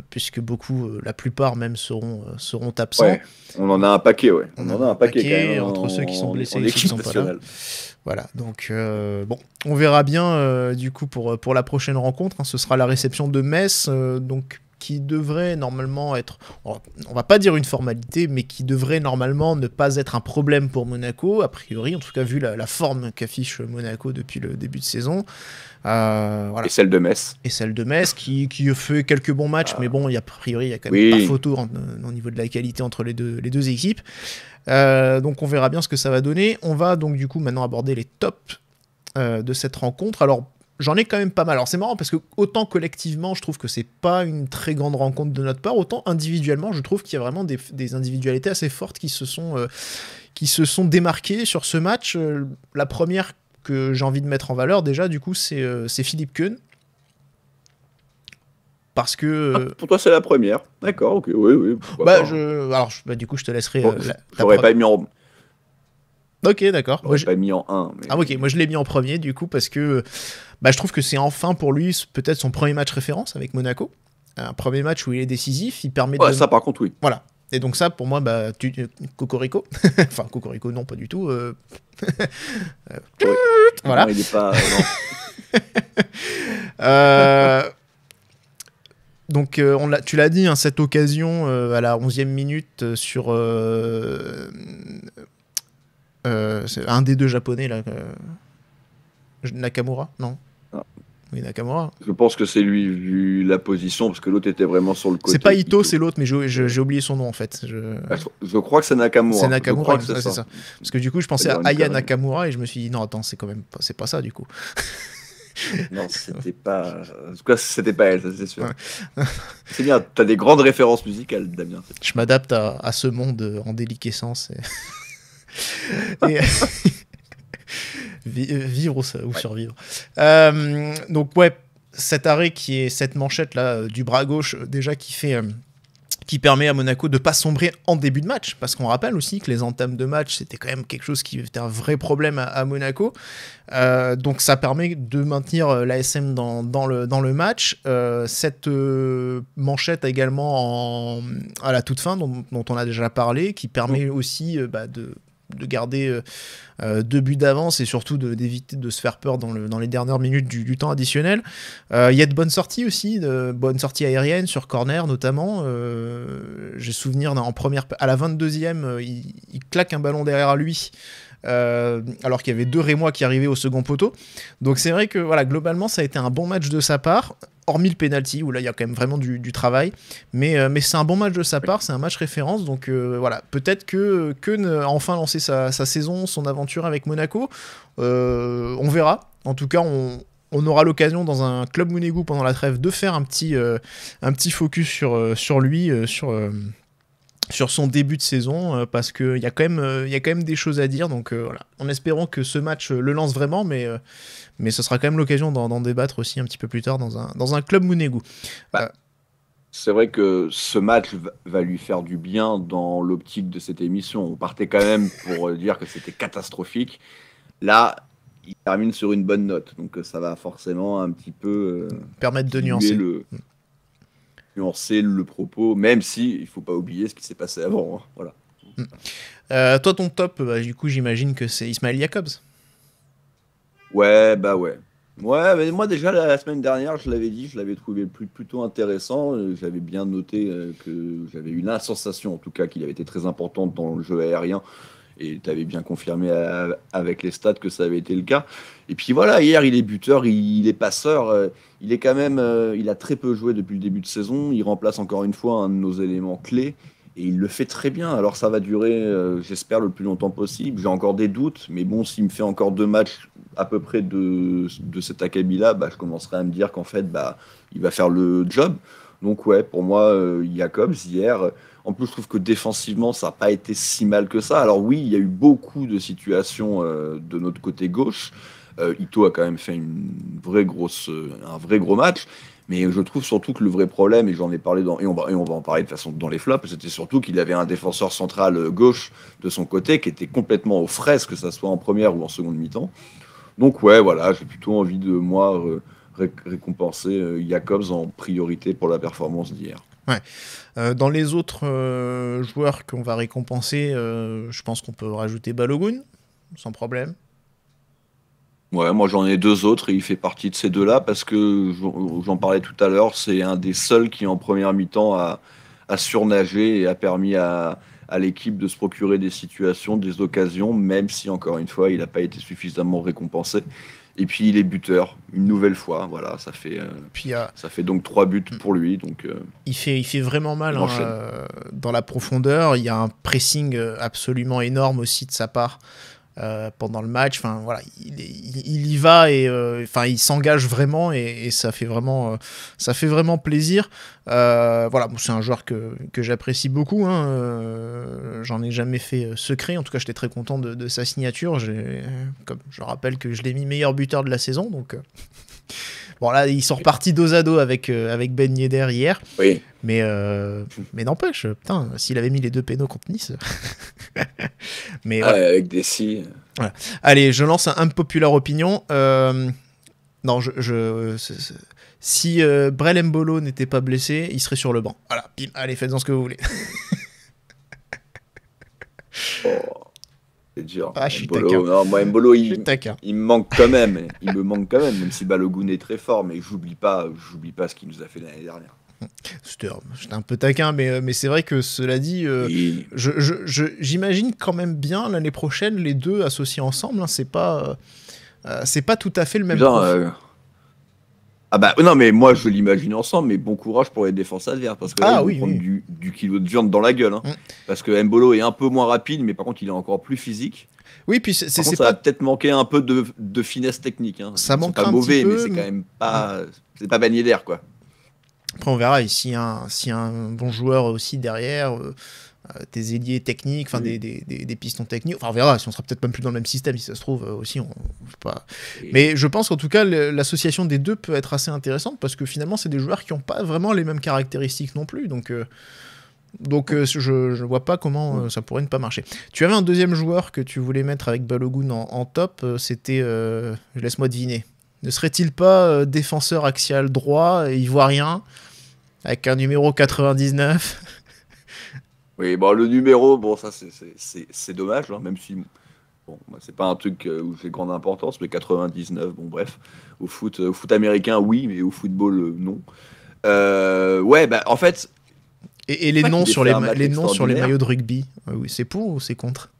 puisque la plupart même seront absents. Ouais, on en a un paquet, ouais. On en a un paquet quand même, entre ceux qui sont blessés et ceux qui sont pas là. Voilà, donc bon, on verra bien, du coup, pour la prochaine rencontre. Hein, ce sera la réception de Metz, donc qui devrait normalement être, on va pas dire une formalité, mais qui devrait normalement ne pas être un problème pour Monaco, a priori, en tout cas vu la forme qu'affiche Monaco depuis le début de saison. Voilà. Et celle de Metz. Et celle de Metz, qui fait quelques bons matchs, mais bon, a priori, il y a quand même pas photo au niveau de la qualité entre les deux équipes. Donc on verra bien ce que ça va donner. On va donc du coup maintenant aborder les tops de cette rencontre. Alors, j'en ai quand même pas mal. Alors c'est marrant parce que autant collectivement je trouve que c'est pas une très grande rencontre de notre part, autant individuellement je trouve qu'il y a vraiment des individualités assez fortes qui se sont démarquées sur ce match. La première que j'ai envie de mettre en valeur déjà du coup c'est Philippe Keun. Parce que... pour toi c'est la première. D'accord, ok, oui. Du coup je te laisserai... Bon, j'aurais pas mis en... Ok, d'accord. Moi, pas mis en 1. Mais... Ah ok, moi je l'ai mis en premier du coup parce que je trouve que c'est enfin pour lui peut-être son premier match référence avec Monaco. Un premier match où il est décisif, il permet de... ça par contre oui. Voilà. Et donc ça pour moi, Cocorico. Enfin Cocorico non, pas du tout. Voilà. Non, il est pas... Donc tu l'as dit, hein, cette occasion à la 11e minute sur... c'est un des deux japonais là. Nakamura, non. Oui, Nakamura. Je pense que c'est lui vu la position parce que l'autre était vraiment sur le côté. C'est pas Ito, c'est l'autre, mais j'ai oublié son nom en fait. Je crois que c'est Nakamura. C'est Nakamura, c'est ça. Parce que du coup je pensais à Aya Nakamura et je me suis dit non attends, c'est pas ça du coup. Non, c'était pas. En tout cas, c'était pas elle, ça c'est sûr. Ouais. C'est bien, t'as des grandes références musicales, Damien. Je m'adapte à ce monde en déliquescence. Et vivre ou survivre. Donc ouais, cet arrêt cette manchette là du bras gauche déjà qui permet à Monaco de pas sombrer en début de match, parce qu'on rappelle aussi que les entames de match c'était quand même quelque chose qui était un vrai problème à Monaco. Donc ça permet de maintenir l'ASM dans le match. Cette manchette également à la toute fin dont on a déjà parlé, qui permet aussi de garder 2 buts d'avance et surtout d'éviter de se faire peur dans les dernières minutes du temps additionnel. Il y a de bonnes sorties aussi, de bonnes sorties aériennes sur corner notamment. J'ai souvenir à la 22e, il claque un ballon derrière lui. Alors qu'il y avait 2 Rémois qui arrivaient au second poteau. Donc c'est vrai que voilà, globalement ça a été un bon match de sa part, hormis le penalty où là il y a quand même vraiment du travail, mais c'est un bon match de sa part, c'est un match référence, donc voilà, peut-être que Keun a enfin lancé sa saison, son aventure avec Monaco. On verra, en tout cas on aura l'occasion dans un club Monégo pendant la trêve de faire un petit focus sur lui, sur son début de saison, parce qu'il y a quand même des choses à dire. Donc voilà, en espérant que ce match le lance vraiment, mais ce sera quand même l'occasion d'en débattre aussi un petit peu plus tard dans un club Mounegou. Bah, c'est vrai que ce match va lui faire du bien dans l'optique de cette émission. On partait quand même pour dire que c'était catastrophique. Là, il termine sur une bonne note, donc ça va forcément un petit peu permettre de diluer nuancer. le propos, même si il faut pas oublier ce qui s'est passé avant. Hein. Voilà. Toi, ton top, du coup, j'imagine que c'est Ismail Jacobs. Ouais, bah ouais. Ouais, mais moi déjà la semaine dernière, je l'avais dit, je l'avais trouvé plutôt intéressant. J'avais bien noté que j'avais eu la sensation, en tout cas, qu'il avait été très important dans le jeu aérien. Et tu avais bien confirmé avec les stats que ça avait été le cas. Et puis voilà, hier, il est buteur, il est passeur. Il est quand même, il a très peu joué depuis le début de saison. Il remplace encore une fois un de nos éléments clés. Et il le fait très bien. Alors ça va durer, j'espère, le plus longtemps possible. J'ai encore des doutes. Mais bon, s'il me fait encore 2 matchs à peu près de cet acabit-là, bah, je commencerai à me dire qu'en fait, bah, il va faire le job. Donc ouais, pour moi, Jacobs, hier... En plus, je trouve que défensivement, ça n'a pas été si mal que ça. Alors oui, il y a eu beaucoup de situations de notre côté gauche. Ito a quand même fait un vrai gros match. Mais je trouve surtout que le vrai problème, et j'en ai parlé et on va en parler de façon dans les flops, c'était surtout qu'il avait un défenseur central gauche de son côté qui était complètement aux fraises, que ça soit en première ou en seconde mi-temps. Donc ouais, voilà, j'ai plutôt envie de, moi, récompenser Jacobs en priorité pour la performance d'hier. Ouais. Dans les autres joueurs qu'on va récompenser, je pense qu'on peut rajouter Balogun, sans problème. Ouais, moi j'en ai 2 autres et il fait partie de ces deux-là parce que j'en parlais tout à l'heure, c'est un des seuls qui en première mi-temps a surnagé et a permis à l'équipe de se procurer des situations, des occasions, même si encore une fois il n'a pas été suffisamment récompensé. Et puis il est buteur, une nouvelle fois, voilà, ça fait donc 3 buts pour lui. Donc, il fait vraiment mal dans la profondeur, il y a un pressing absolument énorme aussi de sa part. Pendant le match, enfin voilà, il y va et il s'engage vraiment et ça fait vraiment plaisir. Voilà, c'est un joueur que j'apprécie beaucoup. J'en ai jamais fait secret. En tout cas, j'étais très content de sa signature. Comme je rappelle que je l'ai mis meilleur buteur de la saison, donc. Bon là, ils sont repartis dos à dos avec Ben Yedder hier. Oui. Mais n'empêche, putain, s'il avait mis les 2 pénaux contre Nice. Mais voilà. Avec des si. Voilà. Allez, je lance un populaire opinion. Non, si Brel Mbolo n'était pas blessé, il serait sur le banc. Voilà, bim, allez, faites-en ce que vous voulez. C'est dur. Ah, je suis taquin. Non, moi, Mbolo, il me manque quand même. Il me manque quand même si Balogun est très fort. Mais j'oublie pas ce qu'il nous a fait l'année dernière. J'étais un peu taquin, mais c'est vrai que cela dit, j'imagine quand même bien l'année prochaine les deux associés ensemble. Hein, c'est pas tout à fait le même profil. Ah bah non, mais moi je l'imagine ensemble, mais bon courage pour les défenses adverses parce que là, ils vont prendre du kilo de viande dans la gueule. Hein, parce que Mbolo est un peu moins rapide, mais par contre il est encore plus physique. Oui, puis ça va peut-être manquer un peu de finesse technique. Hein. Ça manque pas mauvais, mais c'est quand même pas, c'est pas bagné d'air quoi. Après on verra s'il y a un bon joueur aussi derrière. Des ailiers techniques, enfin des pistons techniques. Enfin, on verra si on sera peut-être même plus dans le même système, si ça se trouve aussi. Pas... Mais je pense qu'en tout cas, l'association des deux peut être assez intéressante parce que finalement, c'est des joueurs qui n'ont pas vraiment les mêmes caractéristiques non plus. Donc je vois pas comment ça pourrait ne pas marcher. Tu avais un deuxième joueur que tu voulais mettre avec Balogun en top, c'était, laisse-moi deviner, ne serait-il pas défenseur axial droit, ivoirien, avec un numéro 99? Oui, bon, le numéro, bon, ça c'est dommage, hein, même si bon, c'est pas un truc où j'ai grande importance, mais 99, bon, bref, au foot américain, oui, mais au football, non. Ouais, bah, en fait. Et les noms sur les maillots de rugby, oui, c'est pour ou c'est contre?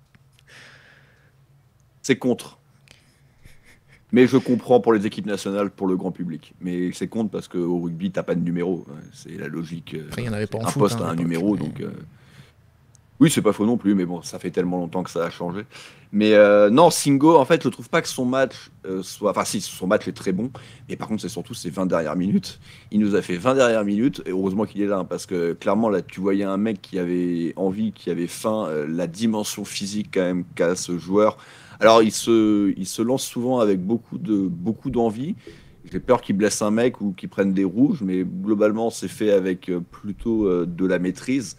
C'est contre. Mais je comprends pour les équipes nationales, pour le grand public. Mais c'est contre parce qu'au rugby, t'as pas de numéro. C'est la logique. Après, il y en avait pas en un foot, poste à un numéro, donc. Oui, c'est pas faux non plus, mais bon, ça fait tellement longtemps que ça a changé. Mais non, Singo, en fait, je trouve pas que son match soit. Enfin, si, son match est très bon, mais par contre, c'est surtout ses 20 dernières minutes. Il nous a fait 20 dernières minutes, et heureusement qu'il est là, hein, parce que clairement, là, tu voyais un mec qui avait envie, qui avait faim, la dimension physique quand même qu'a ce joueur. Alors, il se lance souvent avec beaucoup d'envie. J'ai peur qu'il blesse un mec ou qu'il prenne des rouges, mais globalement, c'est fait avec plutôt de la maîtrise.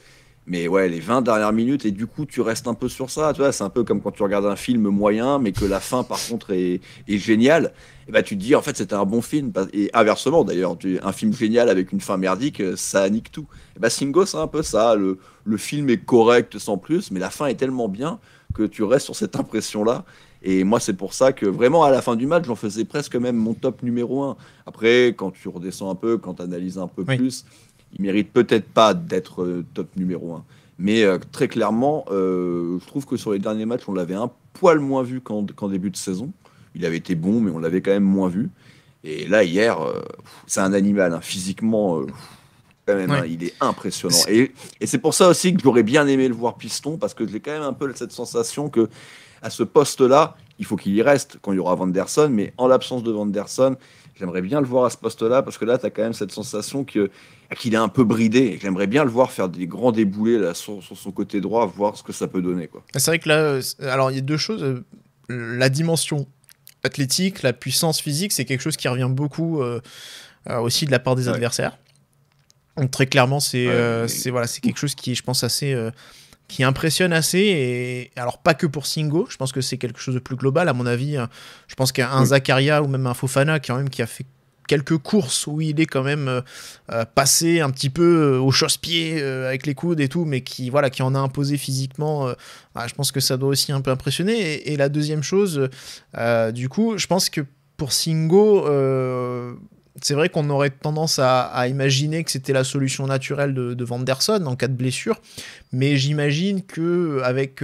Mais ouais, les 20 dernières minutes, et du coup, tu restes un peu sur ça. Tu vois, c'est un peu comme quand tu regardes un film moyen, mais que la fin, par contre, est géniale. Et bah, tu te dis, en fait, c'était un bon film. Et inversement, d'ailleurs, un film génial avec une fin merdique, ça nique tout. Et bah, Singo, c'est un peu ça. Le film est correct sans plus, mais la fin est tellement bien que tu restes sur cette impression-là. Et moi, c'est pour ça que vraiment, à la fin du match, j'en faisais presque même mon top numéro un. Après, quand tu redescends un peu, quand tu analyses un peu Oui. plus, il mérite peut-être pas d'être top numéro un. Mais très clairement, je trouve que sur les derniers matchs, on l'avait un poil moins vu qu'en début de saison. Il avait été bon, mais on l'avait quand même moins vu. Et là, hier, c'est un animal, hein, physiquement, quand même, hein, Ouais. il est impressionnant. C'est- Et c'est pour ça aussi que j'aurais bien aimé le voir piston, parce que j'ai quand même un peu cette sensation que à ce poste-là, il faut qu'il y reste quand il y aura Vanderson, mais en l'absence de Vanderson, j'aimerais bien le voir à ce poste-là, parce que là, tu as quand même cette sensation qu'il est un peu bridé. Et j'aimerais bien le voir faire des grands déboulés là, sur son côté droit, voir ce que ça peut donner, quoi. C'est vrai que là, alors il y a deux choses. La dimension athlétique, la puissance physique, c'est quelque chose qui revient beaucoup aussi de la part des Ouais, adversaires. Donc très clairement, ouais, mais voilà, c'est quelque chose qui, je pense, qui impressionne assez. Et alors pas que pour Singo, je pense que c'est quelque chose de plus global. À mon avis, je pense qu'un oui, Zakaria ou même un Fofana qui a fait quelques courses où il est quand même passé un petit peu au chausse-pied avec les coudes et tout, mais qui en a imposé physiquement. Je pense que ça doit aussi un peu impressionner. Et la deuxième chose, du coup, je pense que pour Singo, c'est vrai qu'on aurait tendance à imaginer que c'était la solution naturelle de Vanderson en cas de blessure, mais j'imagine que avec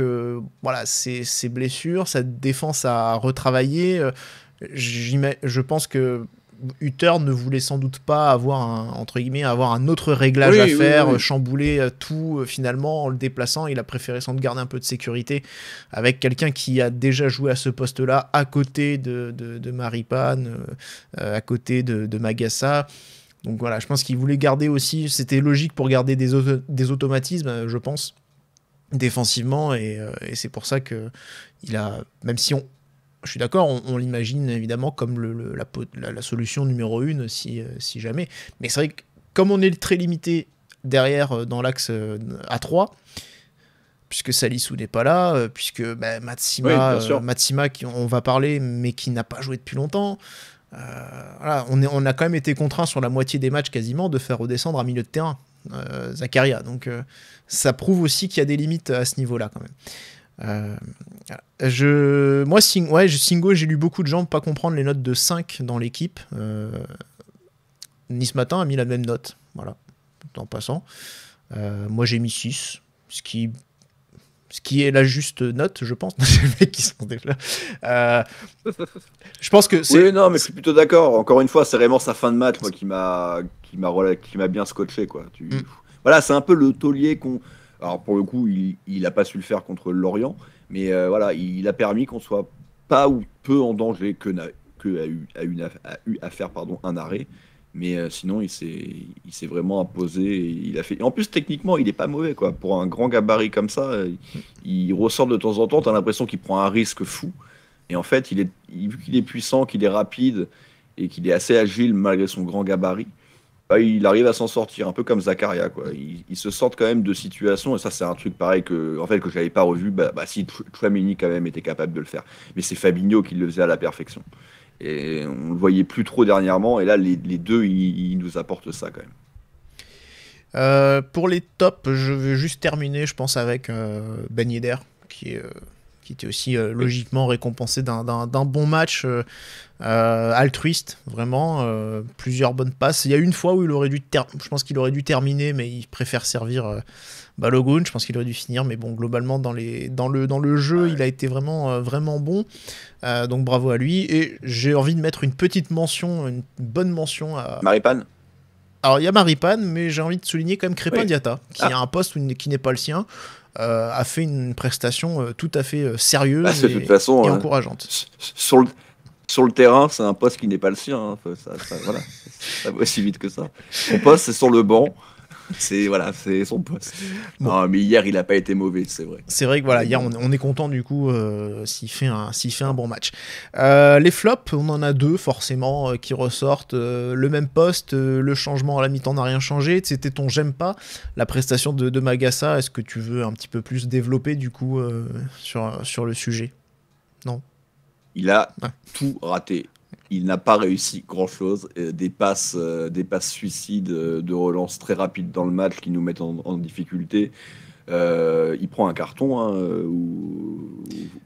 voilà, ces blessures, cette défense à retravailler, je pense que Hutter ne voulait sans doute pas entre guillemets, avoir un autre réglage à oui, oui, faire, oui. chambouler tout finalement en le déplaçant. Il a préféré sans doute garder un peu de sécurité avec quelqu'un qui a déjà joué à ce poste-là à côté de Maripane, à côté de Magassa. Donc voilà, je pense qu'il voulait garder aussi, c'était logique pour garder des automatismes, je pense, défensivement, et c'est pour ça que même si je suis d'accord, on l'imagine évidemment comme la solution numéro une si jamais. Mais c'est vrai que comme on est très limité derrière dans l'axe A3, puisque Salissou n'est pas là, puisque Oui, bien sûr. Matsima on va parler, mais qui n'a pas joué depuis longtemps, voilà, on a quand même été contraint sur la moitié des matchs quasiment de faire redescendre à milieu de terrain Zakaria. Donc ça prouve aussi qu'il y a des limites à ce niveau-là quand même. Moi, Singo, j'ai lu beaucoup de gens pas comprendre les notes de 5 dans l'équipe. Nice Matin a mis la même note, voilà, en passant. Moi, j'ai mis 6, ce qui est la juste note, je pense. Les mecs qui sont déjà... je pense que Oui, non, mais je suis plutôt d'accord. Encore une fois, c'est vraiment sa fin de match, moi, qui m'a bien scotché, quoi. Mm. Voilà, c'est un peu le taulier qu'on. Alors, pour le coup, il a pas su le faire contre Lorient, mais voilà, il a permis qu'on soit pas ou peu en danger, que a eu à faire, pardon, un arrêt. Mais sinon, il s'est vraiment imposé. Et il a fait. Et en plus, techniquement, il est pas mauvais, quoi. Pour un grand gabarit comme ça, il ressort de temps en temps. T'as l'impression qu'il prend un risque fou. Et en fait, vu qu'il est puissant, qu'il est rapide et qu'il est assez agile malgré son grand gabarit, bah, il arrive à s'en sortir, un peu comme Zakaria, quoi. Il se sort quand même de situations, et ça, c'est un truc pareil que j'avais pas revu. Si Tchouaméni quand même était capable de le faire, mais c'est Fabinho qui le faisait à la perfection. Et on le voyait plus trop dernièrement, et là, les deux, ils nous apportent ça quand même. Pour les tops, je vais juste terminer, je pense, avec Ben Yedder, qui était aussi Oui. logiquement récompensé d'un bon match altruiste, vraiment. Plusieurs bonnes passes. Il y a une fois où je pense qu'il aurait dû terminer, mais il préfère servir Balogun. Je pense qu'il aurait dû finir, mais bon, globalement, dans le jeu, il Ouais. a été vraiment bon. Donc bravo à lui. Et j'ai envie de mettre une bonne mention à. Maripane? Alors il y a Maripane, mais j'ai envie de souligner quand même Crépin Oui. Diatta, qui a Ah, un poste qui n'est pas le sien. a fait une prestation tout à fait sérieuse de toute façon, et encourageante. Sur le terrain, c'est un poste qui n'est pas le sien. Hein. Voilà, ça va aussi vite que ça. Son poste, c'est sur le banc. C'est son poste. Bon. Non, mais hier, il n'a pas été mauvais, c'est vrai. C'est vrai que voilà, hier, on est content du coup s'il fait un bon match. Les flops, on en a deux forcément qui ressortent. Le même poste, le changement à la mi-temps n'a rien changé. C'était ton j'aime pas. La prestation de Magassa, est-ce que tu veux un petit peu plus développer du coup sur le sujet? Non. Il a tout raté. Il n'a pas réussi grand-chose. Des passes suicides de relance très rapides dans le match qui nous mettent en difficulté. Il prend un carton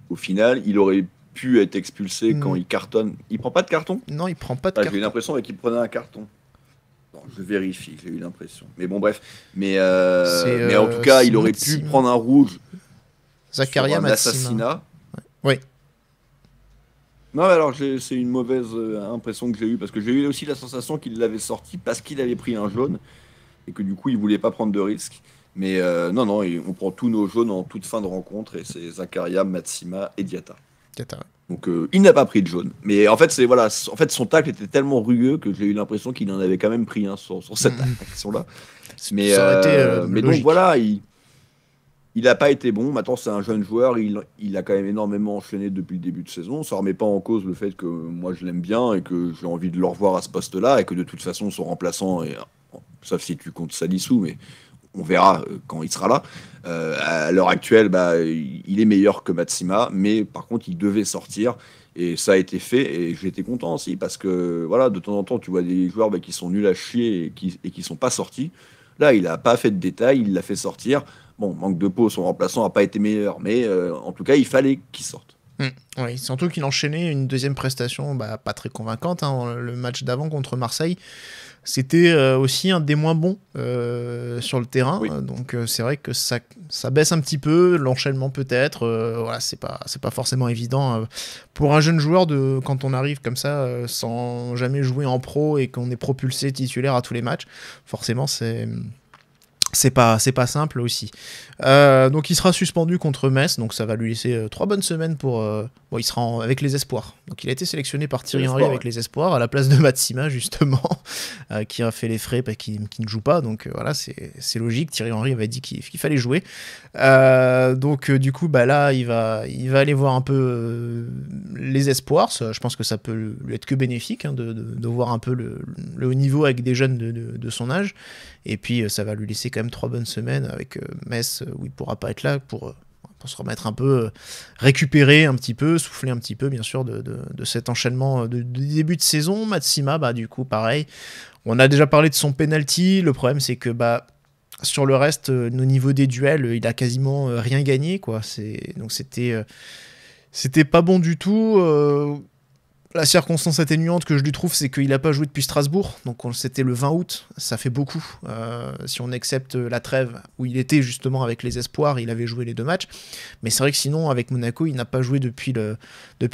au final. Il aurait pu être expulsé quand il cartonne. Il prend pas de carton? Non, il prend pas de carton. J'ai eu l'impression qu'il prenait un carton. Bon, je vérifie, j'ai eu l'impression. Mais bon, bref. Mais en tout cas, il aurait pu prendre un rouge. Zakaria Matsima. Assassinat. Oui. Non, alors c'est une mauvaise impression que j'ai eue parce que j'ai eu aussi la sensation qu'il l'avait sorti parce qu'il avait pris un jaune et que du coup il voulait pas prendre de risques. Mais non, on prend tous nos jaunes en toute fin de rencontre et c'est Zakaria, Matsima et Diatta. Donc il n'a pas pris de jaune. Mais en fait, son tacle était tellement rugueux que j'ai eu l'impression qu'il en avait quand même pris un sur cette action-là. Mais donc voilà, il n'a pas été bon. Maintenant, c'est un jeune joueur. Il a quand même énormément enchaîné depuis le début de saison. Ça ne remet pas en cause le fait que moi, je l'aime bien et que j'ai envie de le revoir à ce poste-là et que de toute façon, son remplaçant, sauf si tu comptes Salissou, mais on verra quand il sera là. À l'heure actuelle, il est meilleur que Matsima, mais par contre, il devait sortir. Et ça a été fait et j'étais content aussi parce que voilà, de temps en temps, tu vois des joueurs qui sont nuls à chier et qui ne sont pas sortis. Là, il n'a pas fait de détails, il l'a fait sortir. Bon, manque de peau, son remplaçant n'a pas été meilleur, mais en tout cas, il fallait qu'il sorte. Oui, surtout qu'il enchaînait une deuxième prestation pas très convaincante. Le match d'avant contre Marseille, c'était aussi un des moins bons sur le terrain. Oui. Donc c'est vrai que ça baisse un petit peu, l'enchaînement peut-être. Voilà, c'est pas forcément évident pour un jeune joueur quand on arrive comme ça sans jamais jouer en pro et qu'on est propulsé titulaire à tous les matchs. Forcément, c'est pas simple aussi. Donc il sera suspendu contre Metz, donc ça va lui laisser 3 bonnes semaines pour... il sera avec les espoirs. Donc il a été sélectionné par Thierry Henry avec les espoirs, à la place de Matsima justement, qui a fait les frais, qui ne joue pas. Donc voilà, c'est logique. Thierry Henry avait dit qu'il fallait jouer. Donc du coup, là, il va aller voir un peu les espoirs. Je pense que ça peut lui être que bénéfique de voir un peu le haut niveau avec des jeunes de son âge. Et puis ça va lui laisser quand même 3 bonnes semaines avec Metz où il pourra pas être là pour se remettre un peu, récupérer un petit peu, souffler un petit peu bien sûr de cet enchaînement de début de saison. Matsima, du coup pareil, on a déjà parlé de son penalty. Le problème c'est que sur le reste, au niveau des duels, il a quasiment rien gagné quoi. Donc c'était pas bon du tout. La circonstance atténuante que je lui trouve, c'est qu'il n'a pas joué depuis Strasbourg, donc c'était le 20 août, ça fait beaucoup. Si on accepte la trêve où il était justement avec les espoirs, il avait joué les 2 matchs, mais c'est vrai que sinon, avec Monaco, il n'a pas joué depuis le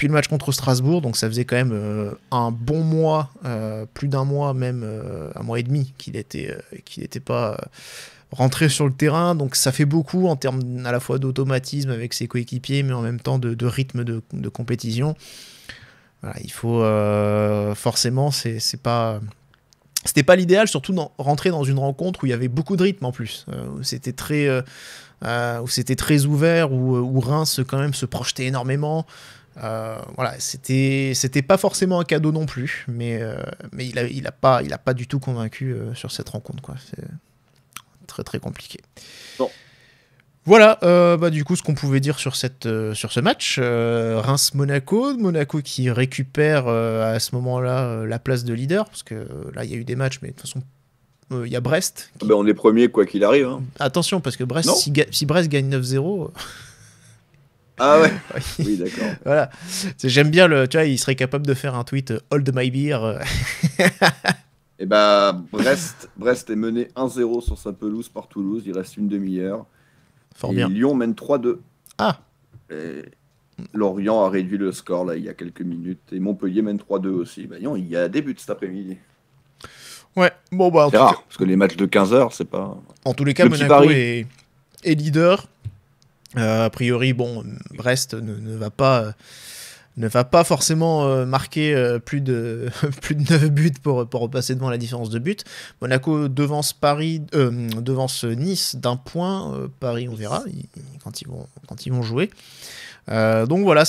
match contre Strasbourg, donc ça faisait quand même un bon mois, plus d'1 mois, même 1 mois et demi, qu'il n'était pas rentré sur le terrain, donc ça fait beaucoup en termes à la fois d'automatisme avec ses coéquipiers, mais en même temps de rythme de compétition. Voilà, il faut forcément, c'était pas l'idéal, surtout rentrer dans une rencontre où il y avait beaucoup de rythme en plus, où c'était très ouvert, où Reims quand même se projetait énormément. Voilà, c'était pas forcément un cadeau non plus, mais il a pas du tout convaincu sur cette rencontre quoi. C'est très très compliqué. Bon. Voilà, du coup, ce qu'on pouvait dire sur ce match. Monaco qui récupère à ce moment-là la place de leader, parce que là, il y a eu des matchs, mais de toute façon, il y a Brest. On est premier quoi qu'il arrive. Hein. Attention, parce que Brest, si Brest gagne 9-0... Ah ouais. Oui, d'accord. Voilà. J'aime bien tu vois, il serait capable de faire un tweet Hold my beer. Et Brest est mené 1-0 sur sa pelouse par Toulouse. Il reste une demi-heure. Fort bien. Lyon mène 3-2. Ah. Et Lorient a réduit le score là il y a quelques minutes. Et Montpellier mène 3-2 aussi. Il y a des buts cet après-midi. Ouais. C'est rare, parce que les matchs de 15h, c'est pas... En tous les cas, Monaco est leader. A priori, bon, Brest ne va pas forcément marquer plus de 9 buts pour repasser devant la différence de buts. Monaco devance devance Nice d'un point. Paris, on verra quand ils vont jouer. Donc voilà,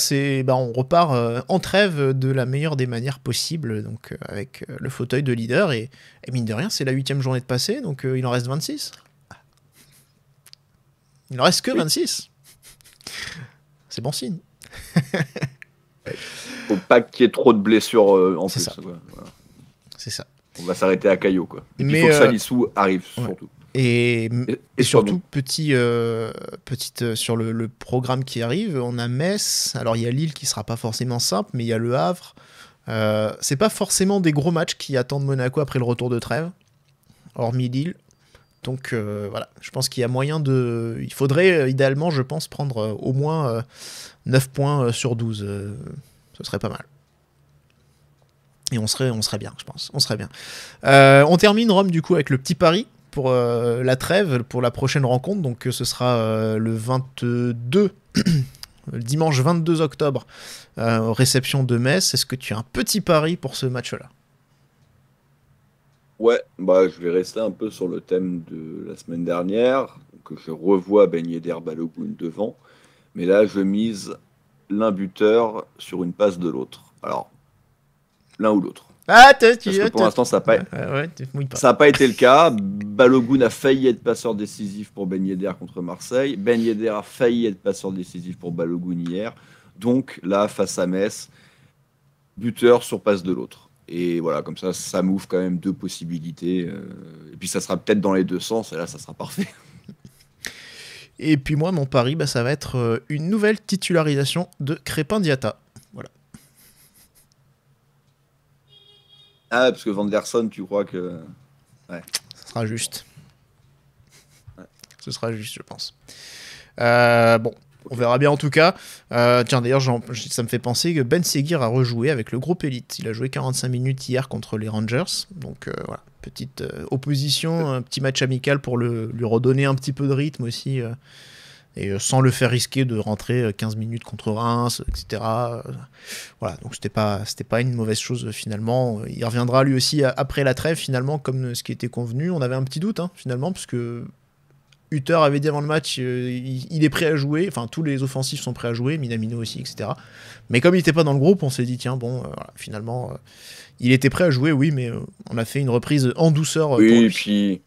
on repart en trêve de la meilleure des manières possibles, donc avec le fauteuil de leader, et mine de rien, c'est la 8e journée de passé, donc il en reste 26. Il en reste que 26. C'est bon signe. Faut pas qu'il y ait trop de blessures en plus. Quoi. Voilà. C'est ça. On va s'arrêter à Caillot, quoi. Et puis il faut que Salissou arrive, surtout. Et surtout, petite sur le programme qui arrive, on a Metz. Alors il y a Lille qui sera pas forcément simple, mais il y a Le Havre. C'est pas forcément des gros matchs qui attendent Monaco après le retour de trêve, hormis Lille. Donc voilà, je pense qu'il y a moyen de... Il faudrait idéalement, je pense, prendre au moins 9 points sur 12. Ce serait pas mal. Et on serait bien, je pense. On serait bien. On termine, Rome, du coup, avec le petit pari pour la trêve, pour la prochaine rencontre. Donc ce sera le 22, le dimanche 22 octobre, réception de Metz. Est-ce que tu as un petit pari pour ce match-là ? Ouais, je vais rester un peu sur le thème de la semaine dernière, que je revois Ben Yedder Balogun devant, mais là je mise l'un buteur sur une passe de l'autre. Alors, l'un ou l'autre. Parce que pour l'instant, ça n'a pas été le cas. Balogun a failli être passeur décisif pour Ben Yedder contre Marseille. Ben Yedder a failli être passeur décisif pour Balogun hier. Donc là, face à Metz, buteur sur passe de l'autre. Et voilà, comme ça m'ouvre quand même 2 possibilités. Et puis ça sera peut-être dans les 2 sens, et là, ça sera parfait. Et puis moi, mon pari, ça va être une nouvelle titularisation de Crépin Diatta. Voilà. Ah, parce que Vanderson, tu crois que... Ouais. Ça sera juste. Ouais. Ce sera juste, je pense. Bon. On verra bien en tout cas. Tiens, d'ailleurs, ça me fait penser que Ben Seguir a rejoué avec le groupe Elite. Il a joué 45 minutes hier contre les Rangers. Donc voilà, petite opposition, un petit match amical pour lui redonner un petit peu de rythme aussi. Et sans le faire risquer de rentrer 15 minutes contre Reims, etc. Voilà, donc c'était pas une mauvaise chose finalement. Il reviendra lui aussi après la trêve finalement, comme ce qui était convenu. On avait un petit doute finalement, parce que Hutter avait dit avant le match, il est prêt à jouer, enfin tous les offensifs sont prêts à jouer, Minamino aussi, etc. Mais comme il n'était pas dans le groupe, on s'est dit tiens bon, voilà, finalement il était prêt à jouer, oui, mais on a fait une reprise en douceur. Oui, pour lui. Et puis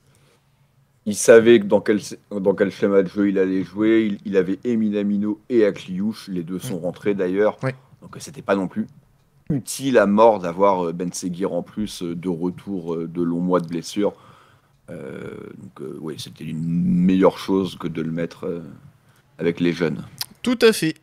il savait dans quel schéma de jeu il allait jouer. Il avait et Minamino et Akliouche, les deux sont rentrés d'ailleurs. Ouais. Donc c'était pas non plus utile à mort d'avoir Ben Seguir en plus de retour de longs mois de blessure. Oui, c'était une meilleure chose que de le mettre avec les jeunes. Tout à fait.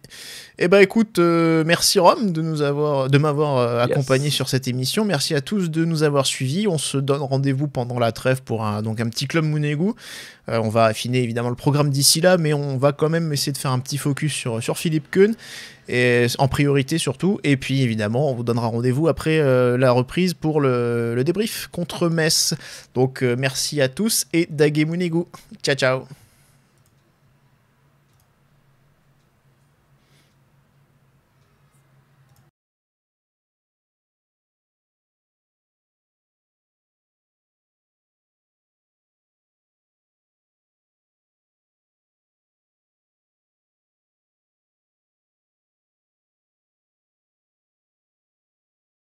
Eh ben écoute, merci Rome de m'avoir accompagné sur cette émission. Merci à tous de nous avoir suivis. On se donne rendez-vous pendant la trêve pour un petit club Mounegou. On va affiner évidemment le programme d'ici là, mais on va quand même essayer de faire un petit focus sur Philippe Keun, et en priorité surtout. Et puis évidemment, on vous donnera rendez-vous après la reprise pour le débrief contre Metz. Donc merci à tous et Daguet Mounegou. Ciao ciao.